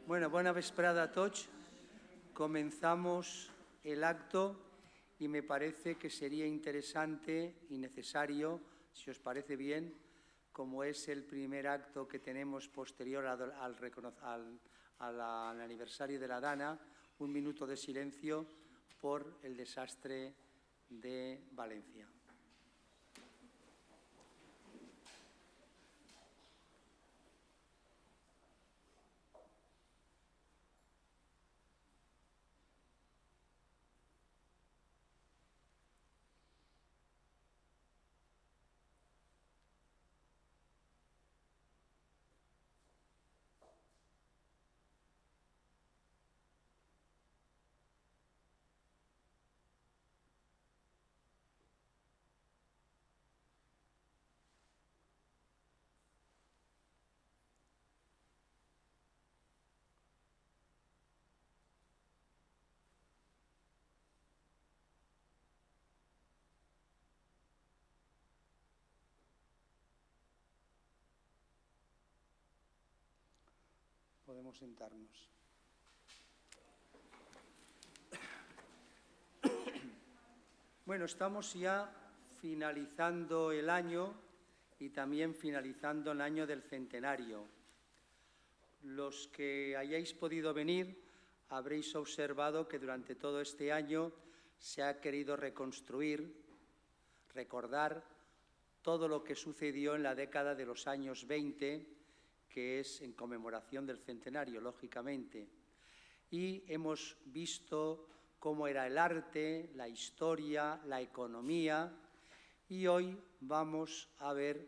Bueno, bona vesprada a tots. Comenzamos el acto y me parece que sería interesante y necesario, si os parece bien, como es el primer acto que tenemos posterior al aniversario de la Dana, un minuto de silencio por el desastre de Valencia. Podemos sentarnos. Bueno, estamos ya finalizando el año y también finalizando el año del centenario. Los que hayáis podido venir habréis observado que durante todo este año se ha querido reconstruir, recordar todo lo que sucedió en la década de los años 20, que es en conmemoración del centenario, lógicamente. Y hemos visto cómo era el arte, la historia, la economía, y hoy vamos a ver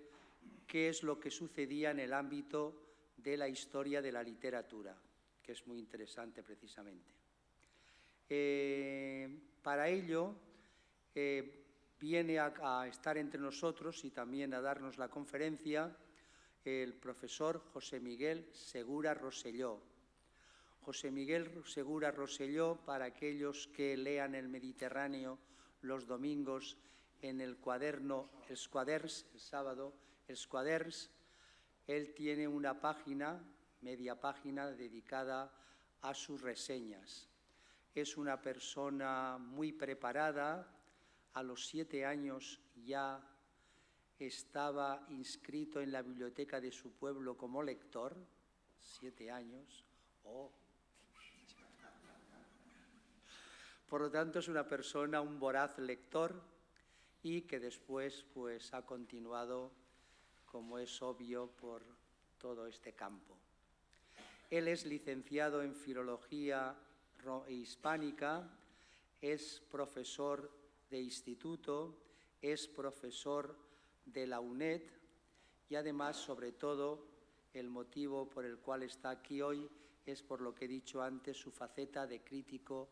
qué es lo que sucedía en el ámbito de la historia de la literatura, que es muy interesante precisamente. Para ello, viene a estar entre nosotros y también a darnos la conferencia el profesor José Miguel Segura Rosselló. José Miguel Segura Rosselló, para aquellos que lean El Mediterráneo los domingos en el cuaderno, Els Quaderns, el sábado, Els Quaderns, él tiene una página, media página, dedicada a sus reseñas. Es una persona muy preparada. A los 7 años ya estaba inscrito en la biblioteca de su pueblo como lector, 7 años. Por lo tanto, es una persona, un voraz lector, y que después pues, ha continuado, como es obvio, por todo este campo. Él es licenciado en Filología Hispánica, es profesor de instituto, es profesor de la UNED y además, sobre todo, el motivo por el cual está aquí hoy es, por lo que he dicho antes, su faceta de crítico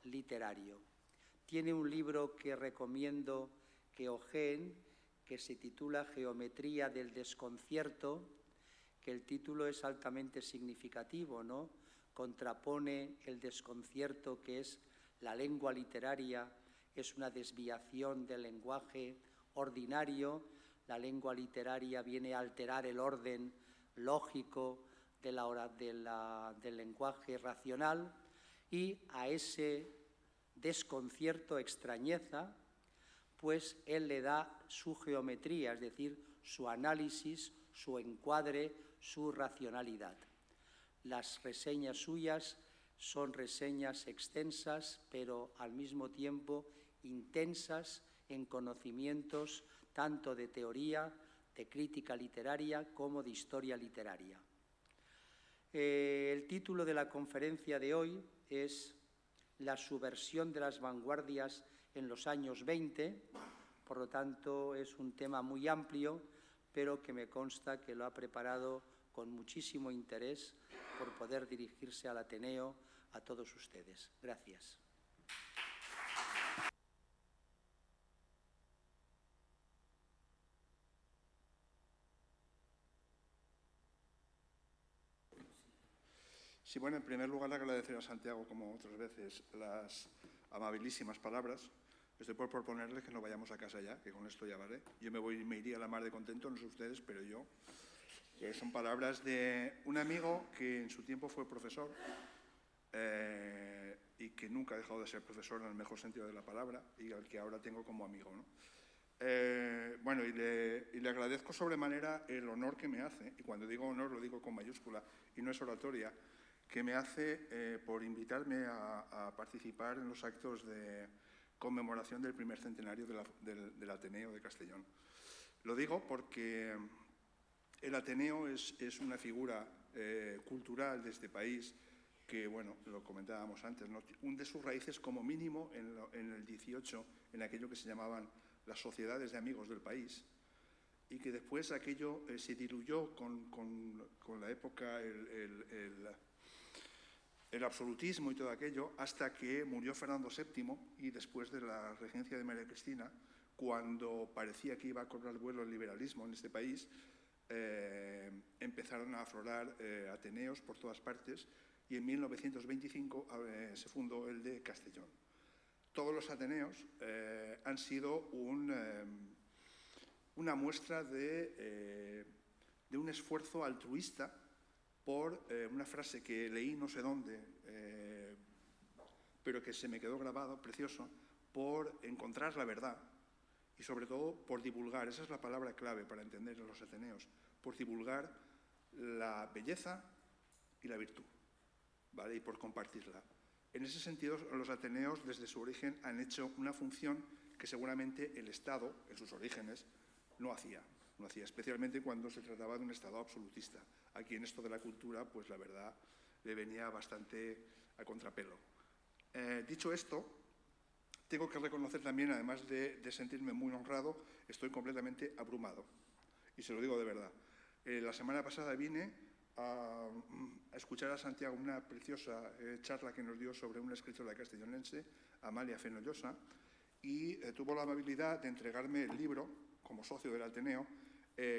literario. Tiene un libro que recomiendo que ojeen, que se titula Geometría del desconcierto, que el título es altamente significativo, ¿no? Contrapone el desconcierto que es la lengua literaria, es una desviación del lenguaje ordinario. La lengua literaria viene a alterar el orden lógico del lenguaje racional, y a ese desconcierto, extrañeza, pues él le da su geometría, es decir, su análisis, su encuadre, su racionalidad. Las reseñas suyas son reseñas extensas, pero al mismo tiempo intensas en conocimientos tanto de teoría, de crítica literaria, como de historia literaria. El título de la conferencia de hoy es La subversión de las vanguardias en los años 20, por lo tanto es un tema muy amplio, pero que me consta que lo ha preparado con muchísimo interés por poder dirigirse al Ateneo a todos ustedes. Gracias. Sí, bueno, en primer lugar agradecer a Santiago, como otras veces, las amabilísimas palabras. Estoy por proponerles que no vayamos a casa ya, que con esto ya vale. Yo me iría a la mar de contento, no sé ustedes, pero yo. Son palabras de un amigo que en su tiempo fue profesor y que nunca ha dejado de ser profesor en el mejor sentido de la palabra y al que ahora tengo como amigo, ¿no? Bueno, y le agradezco sobremanera el honor que me hace, y cuando digo honor lo digo con mayúscula y no es oratoria, que me hace por invitarme a participar en los actos de conmemoración del primer centenario del Ateneo de Castellón. Lo digo porque el Ateneo es una figura cultural de este país que, bueno, lo comentábamos antes, ¿no? Hunde sus raíces como mínimo en el 18, en aquello que se llamaban las sociedades de amigos del país, y que después aquello se diluyó con la época, el absolutismo y todo aquello, hasta que murió Fernando VII y después de la regencia de María Cristina, cuando parecía que iba a cobrar vuelo el liberalismo en este país, empezaron a aflorar ateneos por todas partes y en 1925 se fundó el de Castellón. Todos los ateneos han sido una muestra de un esfuerzo altruista por una frase que leí no sé dónde, pero que se me quedó grabado, precioso, por encontrar la verdad y sobre todo por divulgar, esa es la palabra clave para entender a los ateneos, por divulgar la belleza y la virtud, ¿vale? Y por compartirla. En ese sentido, los ateneos, desde su origen, han hecho una función que seguramente el Estado, en sus orígenes, no hacía, especialmente cuando se trataba de un Estado absolutista. Aquí, en esto de la cultura, pues la verdad le venía bastante a contrapelo. Dicho esto, tengo que reconocer también, además de sentirme muy honrado, estoy completamente abrumado. Y se lo digo de verdad. La semana pasada vine a escuchar a Santiago una preciosa charla que nos dio sobre una escritora castellonense, Amalia Fenollosa, y tuvo la amabilidad de entregarme el libro, como socio del Ateneo,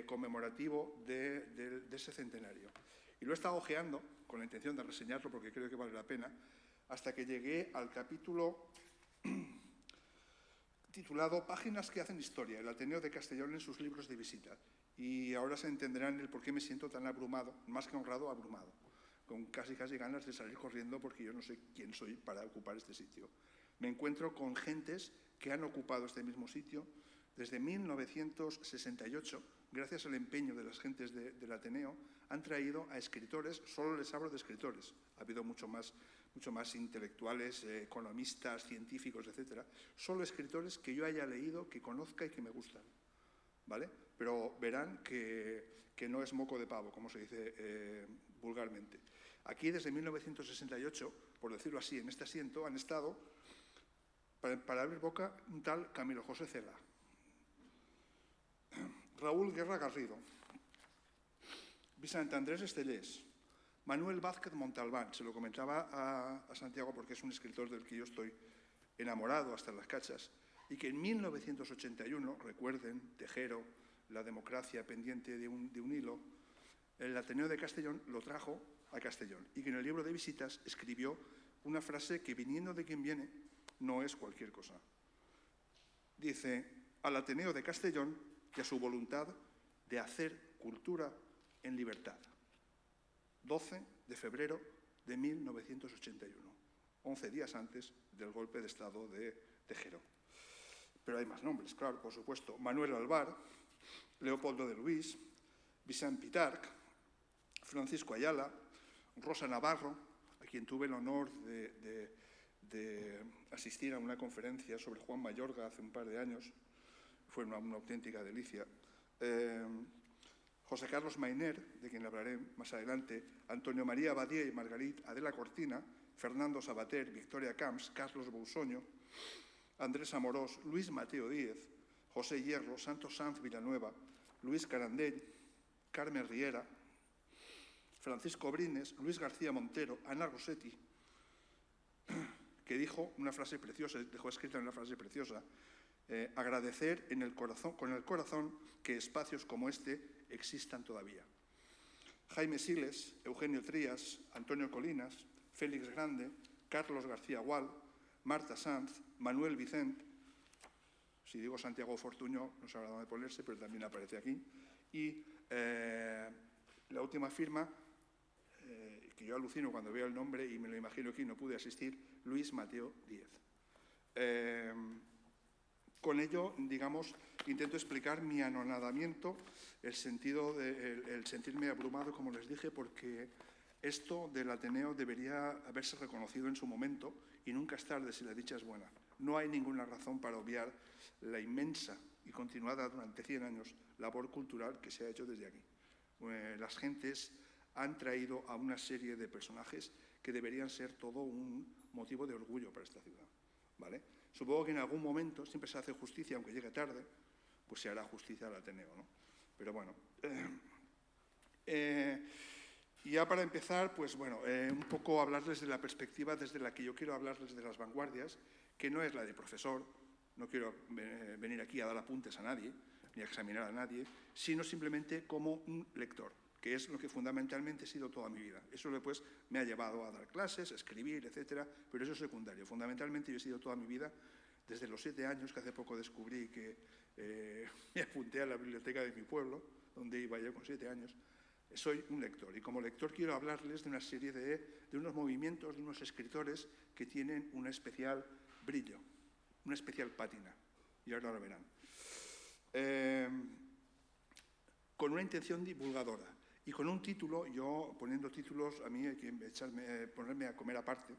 conmemorativo de ese centenario. Y lo he estado hojeando con la intención de reseñarlo porque creo que vale la pena, hasta que llegué al capítulo titulado Páginas que hacen historia, el Ateneo de Castellón en sus libros de visita. Y ahora se entenderán el por qué me siento tan abrumado, más que honrado, abrumado, con casi ganas de salir corriendo porque yo no sé quién soy para ocupar este sitio. Me encuentro con gentes que han ocupado este mismo sitio desde 1968, gracias al empeño de las gentes del Ateneo, han traído a escritores, solo les hablo de escritores, ha habido mucho más intelectuales, economistas, científicos, etc. Solo escritores que yo haya leído, que conozca y que me gustan, ¿vale? Pero verán que no es moco de pavo, como se dice vulgarmente. Aquí, desde 1968, por decirlo así, en este asiento han estado, para abrir boca, un tal Camilo José Cela, Raúl Guerra Garrido, Vicente Andrés Estellés, Manuel Vázquez Montalbán, se lo comentaba a Santiago porque es un escritor del que yo estoy enamorado hasta las cachas, y que en 1981, recuerden, Tejero, la democracia pendiente de un hilo, el Ateneo de Castellón lo trajo a Castellón y que en el libro de visitas escribió una frase que, viniendo de quien viene, no es cualquier cosa. Dice, al Ateneo de Castellón y a su voluntad de hacer cultura en libertad. 12 de febrero de 1981, 11 días antes del golpe de Estado de Tejero. Pero hay más nombres, claro, por supuesto. Manuel Alvar, Leopoldo de Luis, Vicent Pitarch, Francisco Ayala, Rosa Navarro, a quien tuve el honor de asistir a una conferencia sobre Juan Mayorga hace un par de años. Fue una auténtica delicia. José Carlos Mainer, de quien hablaré más adelante, Antonio María Badía y Margarit Adela Cortina, Fernando Sabater, Victoria Camps, Carlos Bousoño, Andrés Amorós, Luis Mateo Díez, José Hierro, Santos Sanz Villanueva, Luis Carandell, Carmen Riera, Francisco Brines, Luis García Montero, Ana Rossetti, que dijo una frase preciosa, dejó escrita una frase preciosa, agradecer con el corazón que espacios como este existan todavía. Jaime Siles, Eugenio Trías, Antonio Colinas, Félix Grande, Carlos García Gual, Marta Sanz, Manuel Vicent, si digo Santiago Fortuño no sabrá dónde ponerse, pero también aparece aquí, y La última firma, que yo alucino cuando veo el nombre y me lo imagino aquí, no pude asistir, Luis Mateo Díez. Con ello, digamos, intento explicar mi anonadamiento, el sentirme abrumado, como les dije, porque esto del Ateneo debería haberse reconocido en su momento y nunca es tarde si la dicha es buena. No hay ninguna razón para obviar la inmensa y continuada durante 100 años labor cultural que se ha hecho desde aquí. Las gentes han traído a una serie de personajes que deberían ser todo un motivo de orgullo para esta ciudad, ¿vale? Supongo que en algún momento, siempre se hace justicia, aunque llegue tarde, pues se hará justicia al Ateneo, ¿no? Pero bueno. Y ya para empezar, pues bueno, un poco hablarles de la perspectiva desde la que yo quiero hablarles de las vanguardias, que no es la de profesor, no quiero venir aquí a dar apuntes a nadie, ni a examinar a nadie, sino simplemente como un lector, que es lo que fundamentalmente he sido toda mi vida. Eso después me ha llevado a dar clases, a escribir, etcétera, pero eso es secundario. Fundamentalmente yo he sido toda mi vida, desde los 7 años, que hace poco descubrí que me apunté a la biblioteca de mi pueblo, donde iba yo con 7 años, soy un lector. Y como lector quiero hablarles de una serie de unos movimientos, de unos escritores que tienen un especial brillo, una especial pátina. Y ahora lo verán. Con una intención divulgadora y con un título, yo poniendo títulos, a mí hay que ponerme a comer aparte,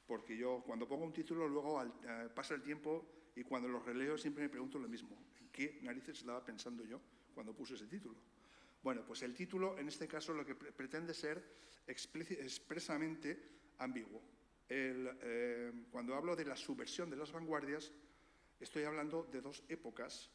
porque yo cuando pongo un título luego pasa el tiempo y cuando los releo siempre me pregunto lo mismo, ¿en qué narices estaba pensando yo cuando puse ese título? Bueno, pues el título en este caso lo que pretende ser expresamente ambiguo. Cuando hablo de la subversión de las vanguardias, estoy hablando de 2 épocas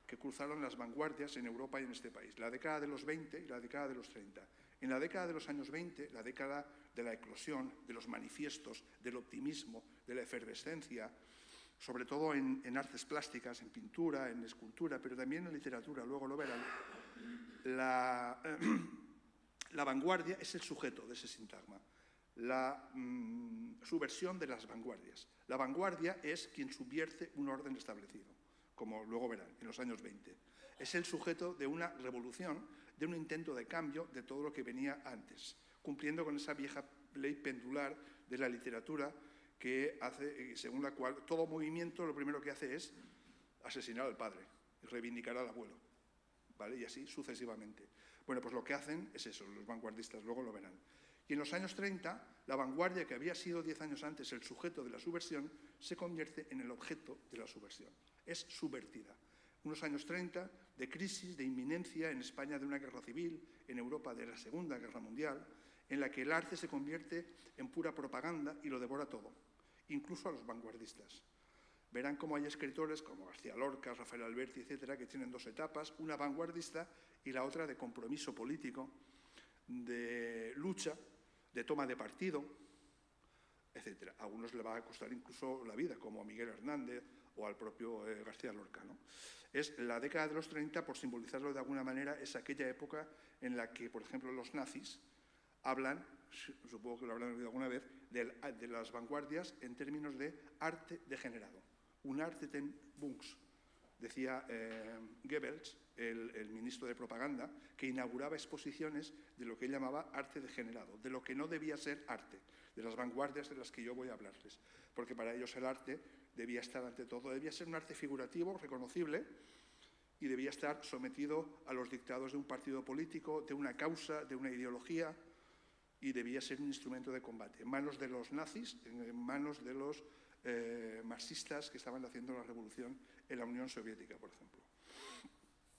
que cruzaron las vanguardias en Europa y en este país, la década de los 20 y la década de los 30. En la década de los años 20, la década de la eclosión, de los manifiestos, del optimismo, de la efervescencia, sobre todo en artes plásticas, en pintura, en escultura, pero también en literatura, luego lo verán. La vanguardia es el sujeto de ese sintagma, la subversión de las vanguardias. La vanguardia es quien subvierte un orden establecido, como luego verán, en los años 20. Es el sujeto de una revolución, de un intento de cambio de todo lo que venía antes, cumpliendo con esa vieja ley pendular de la literatura que hace, según la cual todo movimiento lo primero que hace es asesinar al padre y reivindicar al abuelo, ¿vale? Y así sucesivamente. Bueno, pues lo que hacen es eso, los vanguardistas, luego lo verán. Y en los años 30, la vanguardia, que había sido 10 años antes el sujeto de la subversión, se convierte en el objeto de la subversión. Es subvertida. Unos años 30 de crisis, de inminencia en España de una guerra civil, en Europa de la Segunda Guerra Mundial, en la que el arte se convierte en pura propaganda y lo devora todo, incluso a los vanguardistas. Verán cómo hay escritores como García Lorca, Rafael Alberti, etcétera, que tienen 2 etapas, una vanguardista y la otra de compromiso político, de lucha, de toma de partido, etcétera. A algunos le va a costar incluso la vida, como a Miguel Hernández o al propio García Lorca, ¿no? Es la década de los 30, por simbolizarlo de alguna manera, es aquella época en la que, por ejemplo, los nazis hablan, supongo que lo habrán oído alguna vez, de las vanguardias en términos de arte degenerado. Un arte ten Bunks, decía Goebbels, el ministro de propaganda, que inauguraba exposiciones de lo que él llamaba arte degenerado, de lo que no debía ser arte, de las vanguardias de las que yo voy a hablarles, porque para ellos el arte debía estar ante todo, debía ser un arte figurativo, reconocible, y debía estar sometido a los dictados de un partido político, de una causa, de una ideología, y debía ser un instrumento de combate, en manos de los nazis, en manos de los marxistas que estaban haciendo la revolución en la Unión Soviética, por ejemplo.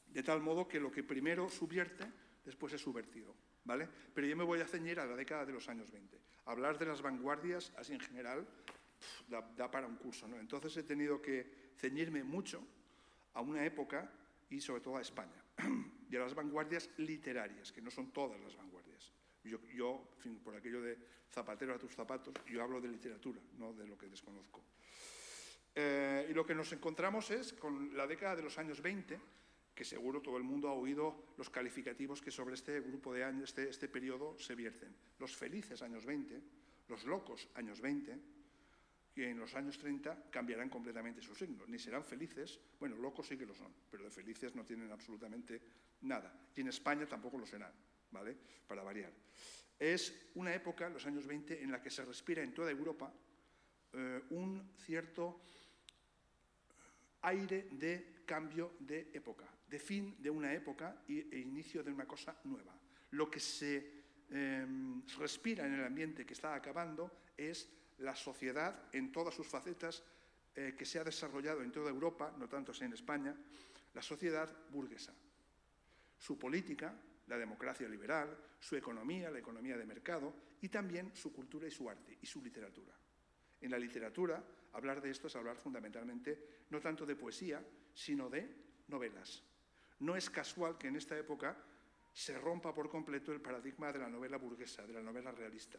De tal modo que lo que primero subvierte, después es subvertido, ¿vale? Pero yo me voy a ceñir a la década de los años 20. Hablar de las vanguardias, así en general, da para un curso, ¿no? Entonces he tenido que ceñirme mucho a una época y sobre todo a España, y a las vanguardias literarias, que no son todas las vanguardias. Yo, en fin, por aquello de zapatero a tus zapatos, yo hablo de literatura, no de lo que desconozco. Y lo que nos encontramos es con la década de los años 20, que seguro todo el mundo ha oído los calificativos que sobre este grupo de años, este periodo se vierten. Los felices años 20, los locos años 20, que en los años 30 cambiarán completamente su signo. Ni serán felices, bueno, locos sí que lo son, pero de felices no tienen absolutamente nada. Y en España tampoco lo serán, ¿vale? Para variar. Es una época, los años 20, en la que se respira en toda Europa un cierto aire de cambio de época, de fin de una época e inicio de una cosa nueva. Lo que se respira en el ambiente que está acabando es la sociedad en todas sus facetas que se ha desarrollado en toda Europa, no tanto en España, la sociedad burguesa. Su política, la democracia liberal, su economía, la economía de mercado, y también su cultura y su arte y su literatura. En la literatura, hablar de esto es hablar fundamentalmente no tanto de poesía, sino de novelas. No es casual que en esta época se rompa por completo el paradigma de la novela burguesa, de la novela realista.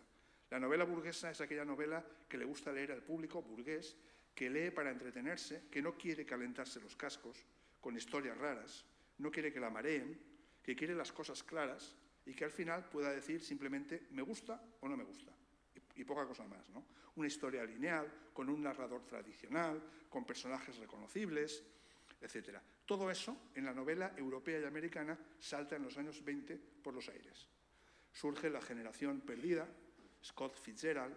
La novela burguesa es aquella novela que le gusta leer al público burgués, que lee para entretenerse, que no quiere calentarse los cascos con historias raras, no quiere que la mareen, que quiere las cosas claras y que al final pueda decir simplemente me gusta o no me gusta. Y poca cosa más, ¿no? Una historia lineal, con un narrador tradicional, con personajes reconocibles, etc. Todo eso, en la novela europea y americana, salta en los años 20 por los aires. Surge la generación perdida, Scott Fitzgerald,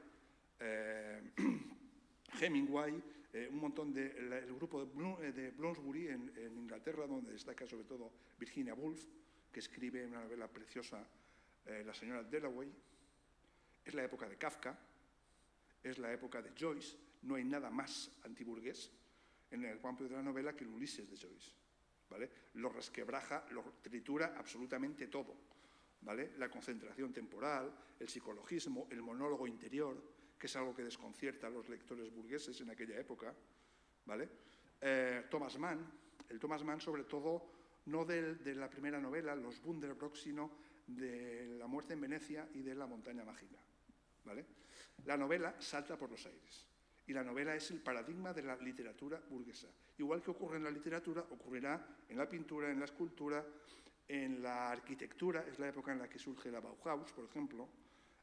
Hemingway, un montón el grupo de Bloomsbury en Inglaterra, donde destaca sobre todo Virginia Woolf, que escribe una novela preciosa, La señora Dalloway. Es la época de Kafka, es la época de Joyce. No hay nada más antiburgués en el campo de la novela que el Ulises de Joyce, ¿vale? Lo resquebraja, lo tritura absolutamente todo, ¿vale? La concentración temporal, el psicologismo, el monólogo interior, que es algo que desconcierta a los lectores burgueses en aquella época, ¿vale? Thomas Mann, el Thomas Mann sobre todo, no de la primera novela, Los Wunderbrock, sino de La muerte en Venecia y de La montaña mágica, ¿vale? La novela salta por los aires y la novela es el paradigma de la literatura burguesa. Igual que ocurre en la literatura, ocurrirá en la pintura, en la escultura, en la arquitectura. Es la época en la que surge la Bauhaus, por ejemplo,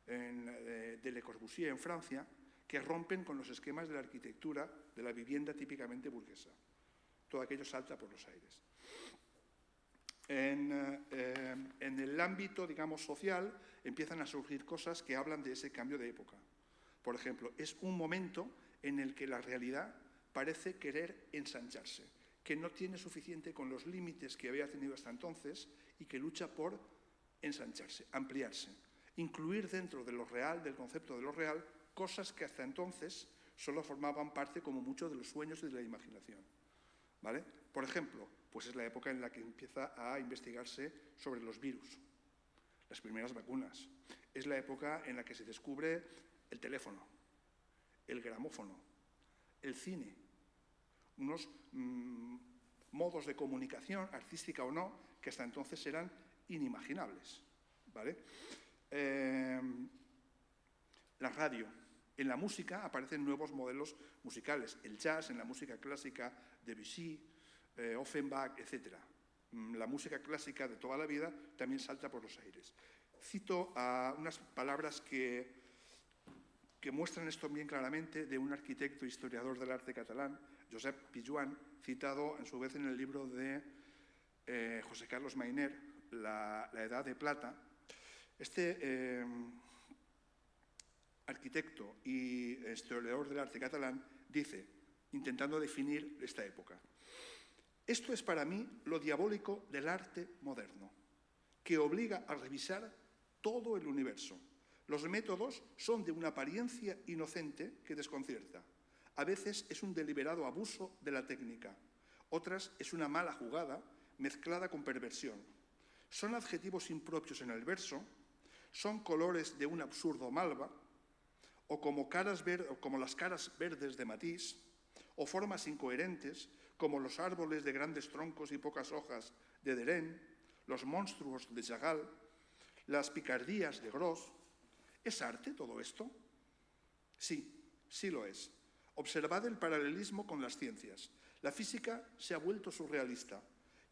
de Le Corbusier en Francia, que rompen con los esquemas de la arquitectura de la vivienda típicamente burguesa. Todo aquello salta por los aires. En el ámbito, digamos, social, empiezan a surgir cosas que hablan de ese cambio de época. Por ejemplo, es un momento en el que la realidad parece querer ensancharse, que no tiene suficiente con los límites que había tenido hasta entonces y que lucha por ensancharse, ampliarse, incluir dentro de lo real, del concepto de lo real, cosas que hasta entonces solo formaban parte como mucho de los sueños y de la imaginación, ¿vale? Por ejemplo, pues es la época en la que empieza a investigarse sobre los virus, las primeras vacunas. Es la época en la que se descubre el teléfono, el gramófono, el cine, unos modos de comunicación, artística o no, que hasta entonces eran inimaginables, ¿vale? La radio. En la música aparecen nuevos modelos musicales, el jazz, en la música clásica, Debussy, Offenbach, etc. La música clásica de toda la vida también salta por los aires. Cito unas palabras que muestran esto bien claramente de un arquitecto e historiador del arte catalán, Josep Pijuan, citado a su vez en el libro de José Carlos Mainer, La Edad de Plata. Este arquitecto y historiador del arte catalán dice, intentando definir esta época: esto es para mí lo diabólico del arte moderno, que obliga a revisar todo el universo. Los métodos son de una apariencia inocente que desconcierta. A veces es un deliberado abuso de la técnica, otras es una mala jugada mezclada con perversión. Son adjetivos impropios en el verso, son colores de un absurdo malva, o como las caras verdes de Matisse, o formas incoherentes, como los árboles de grandes troncos y pocas hojas de Derain, los monstruos de Chagall, las picardías de Gros. ¿Es arte todo esto? Sí, sí lo es. Observad el paralelismo con las ciencias. La física se ha vuelto surrealista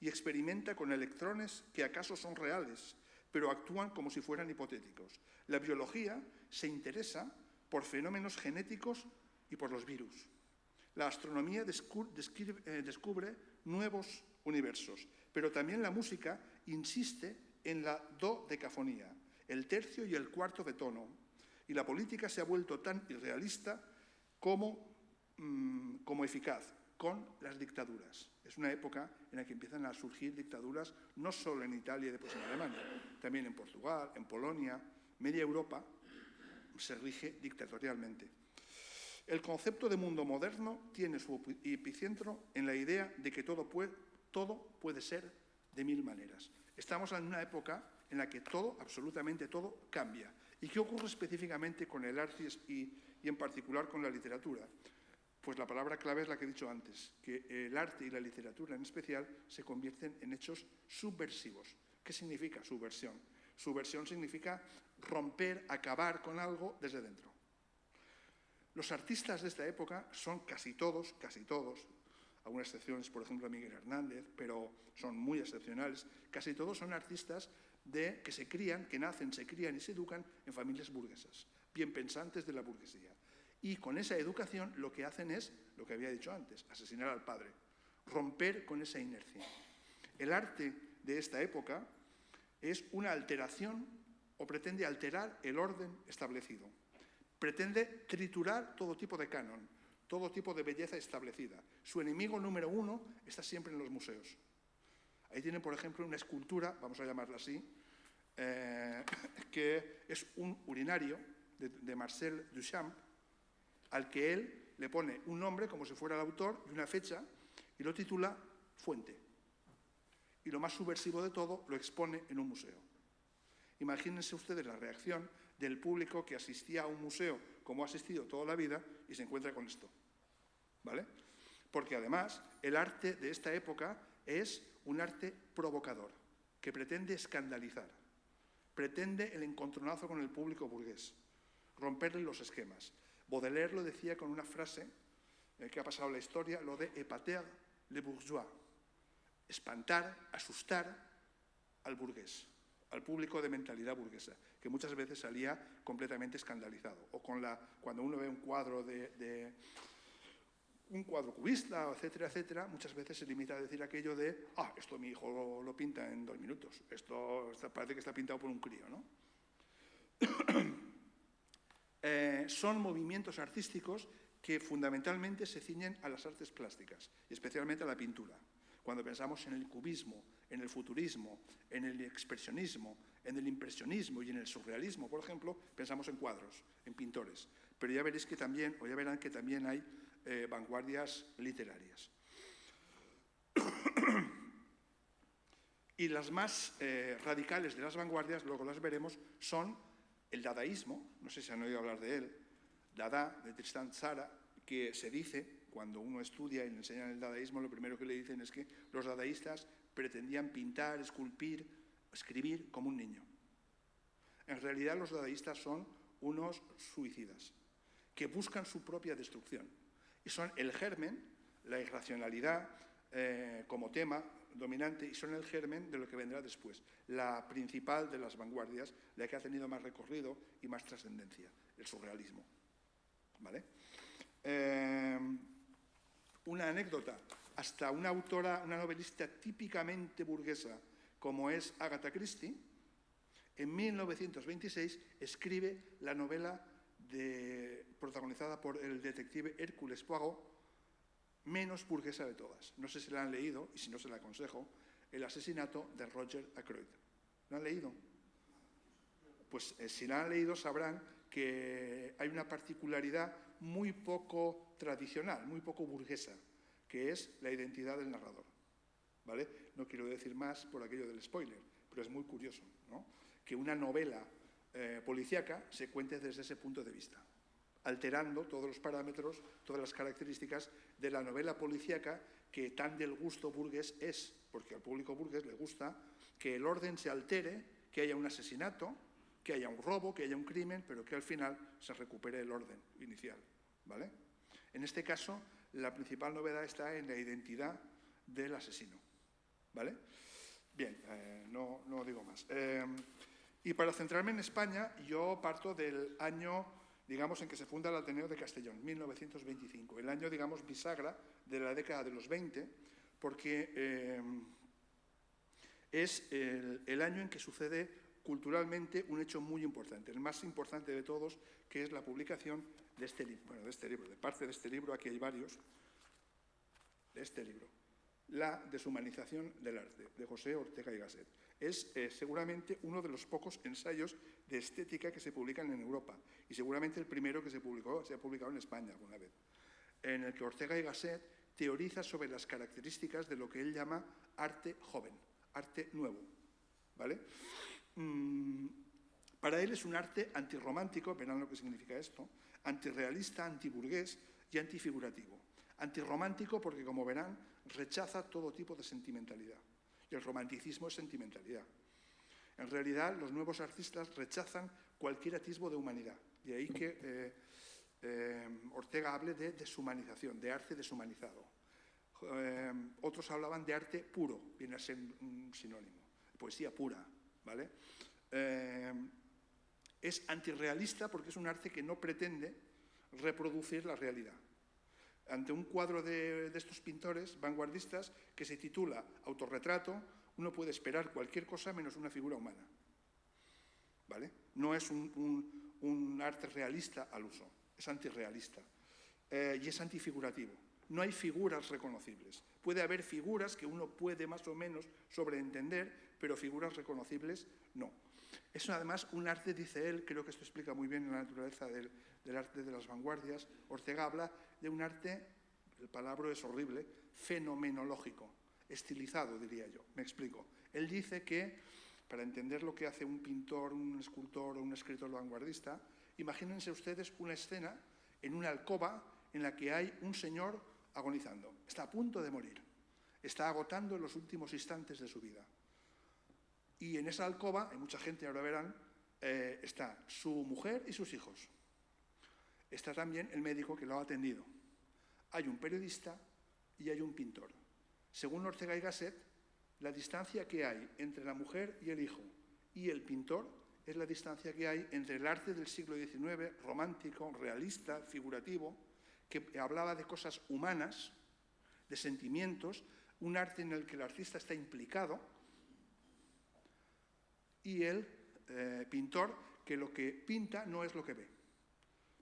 y experimenta con electrones que acaso son reales, pero actúan como si fueran hipotéticos. La biología se interesa por fenómenos genéticos y por los virus. La astronomía descubre nuevos universos, pero también la música insiste en la dodecafonía, el tercio y el cuarto de tono, y la política se ha vuelto tan irrealista como eficaz, con las dictaduras. Es una época en la que empiezan a surgir dictaduras no solo en Italia y después en Alemania, también en Portugal, en Polonia. Media Europa se rige dictatorialmente. El concepto de mundo moderno tiene su epicentro en la idea de que todo puede ser de mil maneras. Estamos en una época en la que todo, absolutamente todo, cambia. ¿Y qué ocurre específicamente con el arte y en particular con la literatura? Pues la palabra clave es la que he dicho antes, que el arte y la literatura en especial se convierten en hechos subversivos. ¿Qué significa subversión? Subversión significa romper, acabar con algo desde dentro. Los artistas de esta época son casi todos, algunas excepciones, por ejemplo, Miguel Hernández, pero son muy excepcionales, casi todos son artistas que se crían, que nacen, se crían y se educan en familias burguesas, bien pensantes de la burguesía. Y con esa educación lo que hacen es, lo que había dicho antes, asesinar al padre, romper con esa inercia. El arte de esta época es una alteración o pretende alterar el orden establecido. Pretende triturar todo tipo de canon, todo tipo de belleza establecida. Su enemigo número uno está siempre en los museos. Ahí tienen, por ejemplo, una escultura, vamos a llamarla así, que es un urinario de Marcel Duchamp, al que él le pone un nombre como si fuera el autor y una fecha y lo titula Fuente. Y lo más subversivo de todo, lo expone en un museo. Imagínense ustedes la reacción del público que asistía a un museo como ha asistido toda la vida y se encuentra con esto, ¿vale? Porque además el arte de esta época es un arte provocador, que pretende escandalizar, pretende el encontronazo con el público burgués, romperle los esquemas. Baudelaire lo decía con una frase que ha pasado a la historia, lo de épater le bourgeois, espantar, asustar al burgués, al público de mentalidad burguesa, que muchas veces salía completamente escandalizado. O cuando uno ve un cuadro un cuadro cubista, etcétera, etcétera, muchas veces se limita a decir aquello de esto mi hijo lo pinta en 2 minutos, esto parece que está pintado por un crío, ¿no? Son movimientos artísticos que fundamentalmente se ciñen a las artes plásticas, y especialmente a la pintura. Cuando pensamos en el cubismo, en el futurismo, en el expresionismo, en el impresionismo y en el surrealismo, por ejemplo, pensamos en cuadros, en pintores. Pero ya veréis que también, o ya verán que también hay vanguardias literarias. Y las más radicales de las vanguardias, luego las veremos, son el dadaísmo, no sé si han oído hablar de él, Dada, de Tristan Tzara, que se dice, cuando uno estudia y le enseñan el dadaísmo, lo primero que le dicen es que los dadaístas pretendían pintar, esculpir, escribir como un niño. En realidad los dadaístas son unos suicidas, que buscan su propia destrucción. Y son el germen, la irracionalidad como tema dominante, y son el germen de lo que vendrá después. La principal de las vanguardias, la que ha tenido más recorrido y más trascendencia, el surrealismo. ¿Vale? Una anécdota, hasta una autora, una novelista típicamente burguesa como es Agatha Christie, en 1926 escribe la novela protagonizada por el detective Hércules Poirot, menos burguesa de todas. No sé si la han leído, y si no se la aconsejo, El asesinato de Roger Ackroyd. ¿La han leído? Pues si la han leído sabrán que hay una particularidad muy poco tradicional, muy poco burguesa, que es la identidad del narrador. ¿Vale? No quiero decir más por aquello del spoiler, pero es muy curioso, ¿no? Que una novela policíaca se cuente desde ese punto de vista, alterando todos los parámetros, todas las características de la novela policíaca que tan del gusto burgués es, porque al público burgués le gusta que el orden se altere, que haya un asesinato, que haya un robo, que haya un crimen, pero que al final se recupere el orden inicial, ¿vale? En este caso, la principal novedad está en la identidad del asesino, ¿vale? Bien, no digo más. Y para centrarme en España, yo parto del año, digamos, en que se funda el Ateneo de Castellón, 1925, el año, digamos, bisagra de la década de los 20, porque Es el año en que sucede culturalmente un hecho muy importante, el más importante de todos, que es la publicación de este libro, de parte de este libro, aquí hay varios, de este libro, La deshumanización del arte, de José Ortega y Gasset. Es seguramente uno de los pocos ensayos de estética que se publican en Europa y seguramente el primero que se ha publicado en España alguna vez, en el que Ortega y Gasset teoriza sobre las características de lo que él llama arte joven, arte nuevo, ¿vale? Para él es un arte antirromántico, verán lo que significa esto, antirrealista, antiburgués y antifigurativo. Antirromántico porque, como verán, rechaza todo tipo de sentimentalidad. Y el romanticismo es sentimentalidad. En realidad, los nuevos artistas rechazan cualquier atisbo de humanidad. De ahí que Ortega hable de deshumanización, de arte deshumanizado. Otros hablaban de arte puro, viene a ser un sinónimo, poesía pura, ¿vale? Es antirrealista porque es un arte que no pretende reproducir la realidad. Ante un cuadro de estos pintores vanguardistas que se titula Autorretrato, uno puede esperar cualquier cosa menos una figura humana, ¿vale? No es un arte realista al uso, es antirrealista y es antifigurativo. No hay figuras reconocibles. Puede haber figuras que uno puede más o menos sobreentender, pero figuras reconocibles no. Es además un arte, dice él, creo que esto explica muy bien la naturaleza del arte de las vanguardias. Ortega habla de un arte, el palabra es horrible, fenomenológico, estilizado, diría yo. Me explico. Él dice que, para entender lo que hace un pintor, un escultor o un escritor vanguardista, imagínense ustedes una escena en una alcoba en la que hay un señor agonizando. Está a punto de morir. Está agotando en los últimos instantes de su vida. Y en esa alcoba, hay mucha gente, ahora verán, está su mujer y sus hijos. Está también el médico que lo ha atendido. Hay un periodista y hay un pintor. Según Ortega y Gasset, la distancia que hay entre la mujer y el hijo y el pintor es la distancia que hay entre el arte del siglo XIX, romántico, realista, figurativo, que hablaba de cosas humanas, de sentimientos, un arte en el que el artista está implicado, y el pintor que lo que pinta no es lo que ve,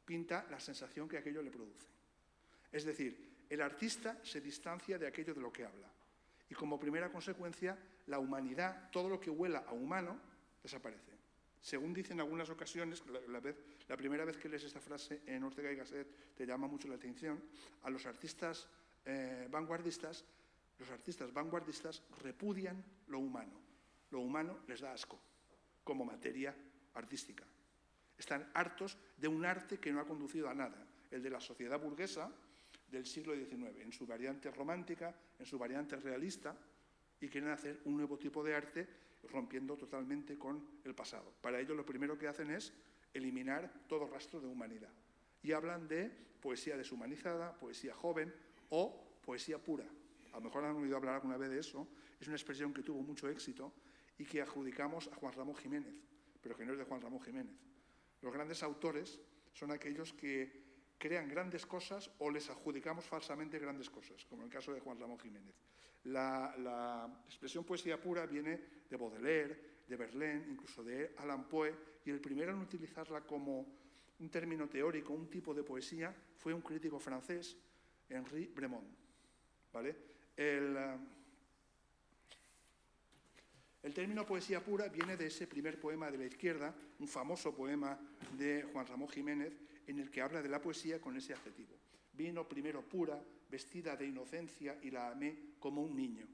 pinta la sensación que aquello le produce. Es decir, el artista se distancia de aquello de lo que habla y como primera consecuencia la humanidad, todo lo que huela a humano, desaparece. Según dicen en algunas ocasiones, la primera vez que lees esta frase en Ortega y Gasset te llama mucho la atención, a los artistas vanguardistas, los artistas vanguardistas repudian lo humano. Lo humano les da asco como materia artística. Están hartos de un arte que no ha conducido a nada, el de la sociedad burguesa del siglo XIX, en su variante romántica, en su variante realista, y quieren hacer un nuevo tipo de arte rompiendo totalmente con el pasado. Para ello lo primero que hacen es eliminar todo rastro de humanidad. Y hablan de poesía deshumanizada, poesía joven o poesía pura. A lo mejor han oído hablar alguna vez de eso. Es una expresión que tuvo mucho éxito y que adjudicamos a Juan Ramón Jiménez, pero que no es de Juan Ramón Jiménez. Los grandes autores son aquellos que crean grandes cosas o les adjudicamos falsamente grandes cosas, como en el caso de Juan Ramón Jiménez. La expresión poesía pura viene de Baudelaire, de Verlaine, incluso de Allan Poe, y el primero en utilizarla como un término teórico, un tipo de poesía, fue un crítico francés, Henri Bremont, ¿vale? El término poesía pura viene de ese primer poema de la izquierda, un famoso poema de Juan Ramón Jiménez, en el que habla de la poesía con ese adjetivo. Vino primero pura, vestida de inocencia, y la amé como un niño,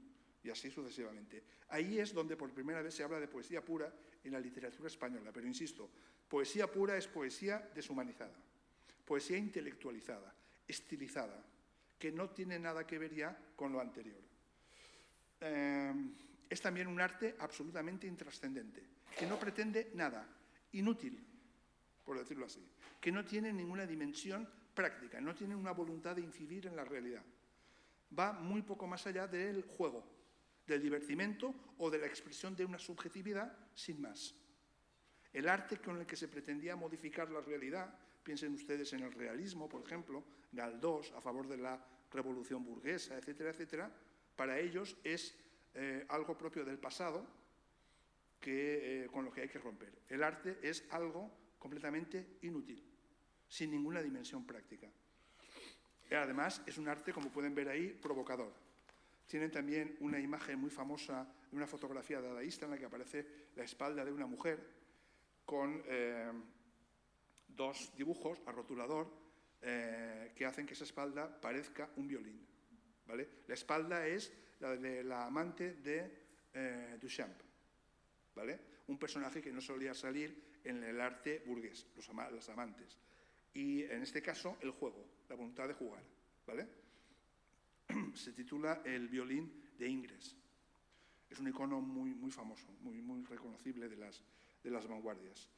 y así sucesivamente. Ahí es donde por primera vez se habla de poesía pura en la literatura española, pero insisto, poesía pura es poesía deshumanizada, poesía intelectualizada, estilizada, que no tiene nada que ver ya con lo anterior. Es también un arte absolutamente intrascendente, que no pretende nada, inútil, por decirlo así, que no tiene ninguna dimensión práctica, no tiene una voluntad de incidir en la realidad. Va muy poco más allá del juego, del divertimento o de la expresión de una subjetividad sin más. El arte con el que se pretendía modificar la realidad, piensen ustedes en el realismo, por ejemplo, Galdós a favor de la revolución burguesa, etcétera, etcétera, para ellos es algo propio del pasado con lo que hay que romper. El arte es algo completamente inútil, sin ninguna dimensión práctica. Además, es un arte, como pueden ver ahí, provocador. Tienen también una imagen muy famosa de una fotografía dadaísta en la que aparece la espalda de una mujer con dos dibujos a rotulador que hacen que esa espalda parezca un violín, ¿vale? La espalda es la de la amante de Duchamp, ¿vale? Un personaje que no solía salir en el arte burgués, los amantes. Y en este caso, el juego, la voluntad de jugar, ¿vale? Se titula El violín de Ingres. Es un icono muy, muy famoso, muy reconocible de las vanguardias.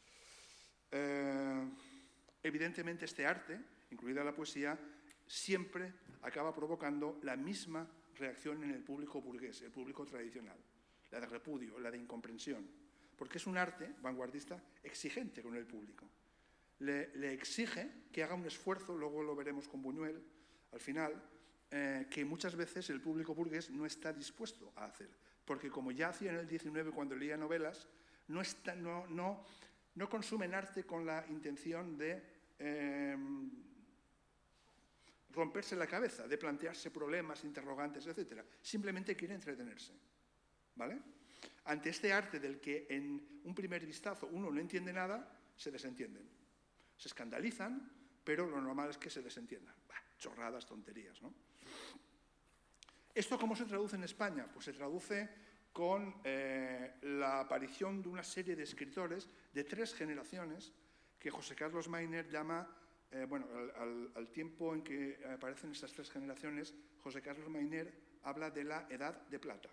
Evidentemente, este arte, incluida la poesía, siempre acaba provocando la misma reacción en el público burgués, el público tradicional, la de repudio, la de incomprensión, porque es un arte vanguardista exigente con el público. Le exige que haga un esfuerzo, luego lo veremos con Buñuel, al final, que muchas veces el público burgués no está dispuesto a hacer, porque como ya hacía en el XIX cuando leía novelas, no consumen arte con la intención de romperse la cabeza, de plantearse problemas, interrogantes, etc. Simplemente quiere entretenerse, ¿vale? Ante este arte del que en un primer vistazo uno no entiende nada, se desentienden. Se escandalizan, pero lo normal es que se desentiendan. Chorradas, tonterías, ¿no? ¿Esto cómo se traduce en España? Pues se traduce con la aparición de una serie de escritores de 3 generaciones que José Carlos Mayner llama, al tiempo en que aparecen estas 3 generaciones, José Carlos Mayner habla de la Edad de Plata,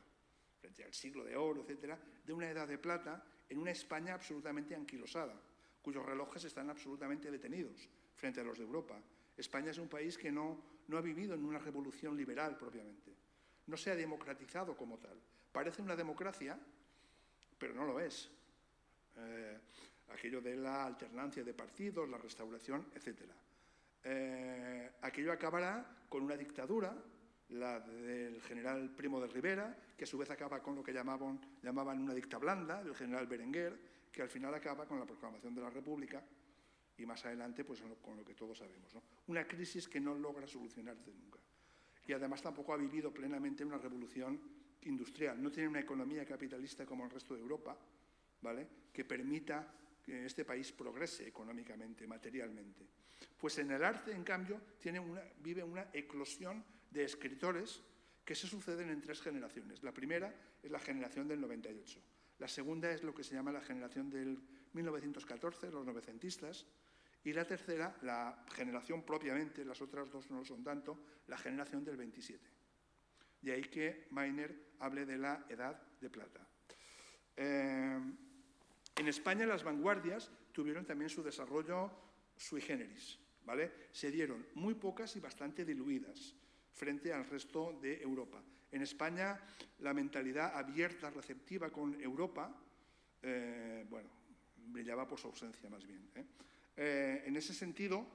frente al siglo de oro, etcétera, de una Edad de Plata en una España absolutamente anquilosada, cuyos relojes están absolutamente detenidos frente a los de Europa. España es un país que no ha vivido en una revolución liberal propiamente. No se ha democratizado como tal. Parece una democracia, pero no lo es. Aquello de la alternancia de partidos, la restauración, etc. Aquello acabará con una dictadura, la del general Primo de Rivera, que a su vez acaba con lo que llamaban una dicta blanda, del general Berenguer, que al final acaba con la proclamación de la República y más adelante pues, con lo que todos sabemos, ¿no? Una crisis que no logra solucionarse nunca. Y además tampoco ha vivido plenamente una revolución industrial. No tiene una economía capitalista como el resto de Europa, ¿vale?, que permita que este país progrese económicamente, materialmente. Pues en el arte, en cambio, vive una eclosión de escritores que se suceden en 3 generaciones. La primera es la generación del 98. La segunda es lo que se llama la generación del 1914, los novecentistas. Y la tercera, la generación propiamente, las otras 2 no lo son tanto, la generación del 27. De ahí que Mayner hable de la Edad de Plata. En España las vanguardias tuvieron también su desarrollo sui generis, ¿vale? Se dieron muy pocas y bastante diluidas frente al resto de Europa. En España la mentalidad abierta, receptiva con Europa, brillaba por su ausencia más bien, en ese sentido,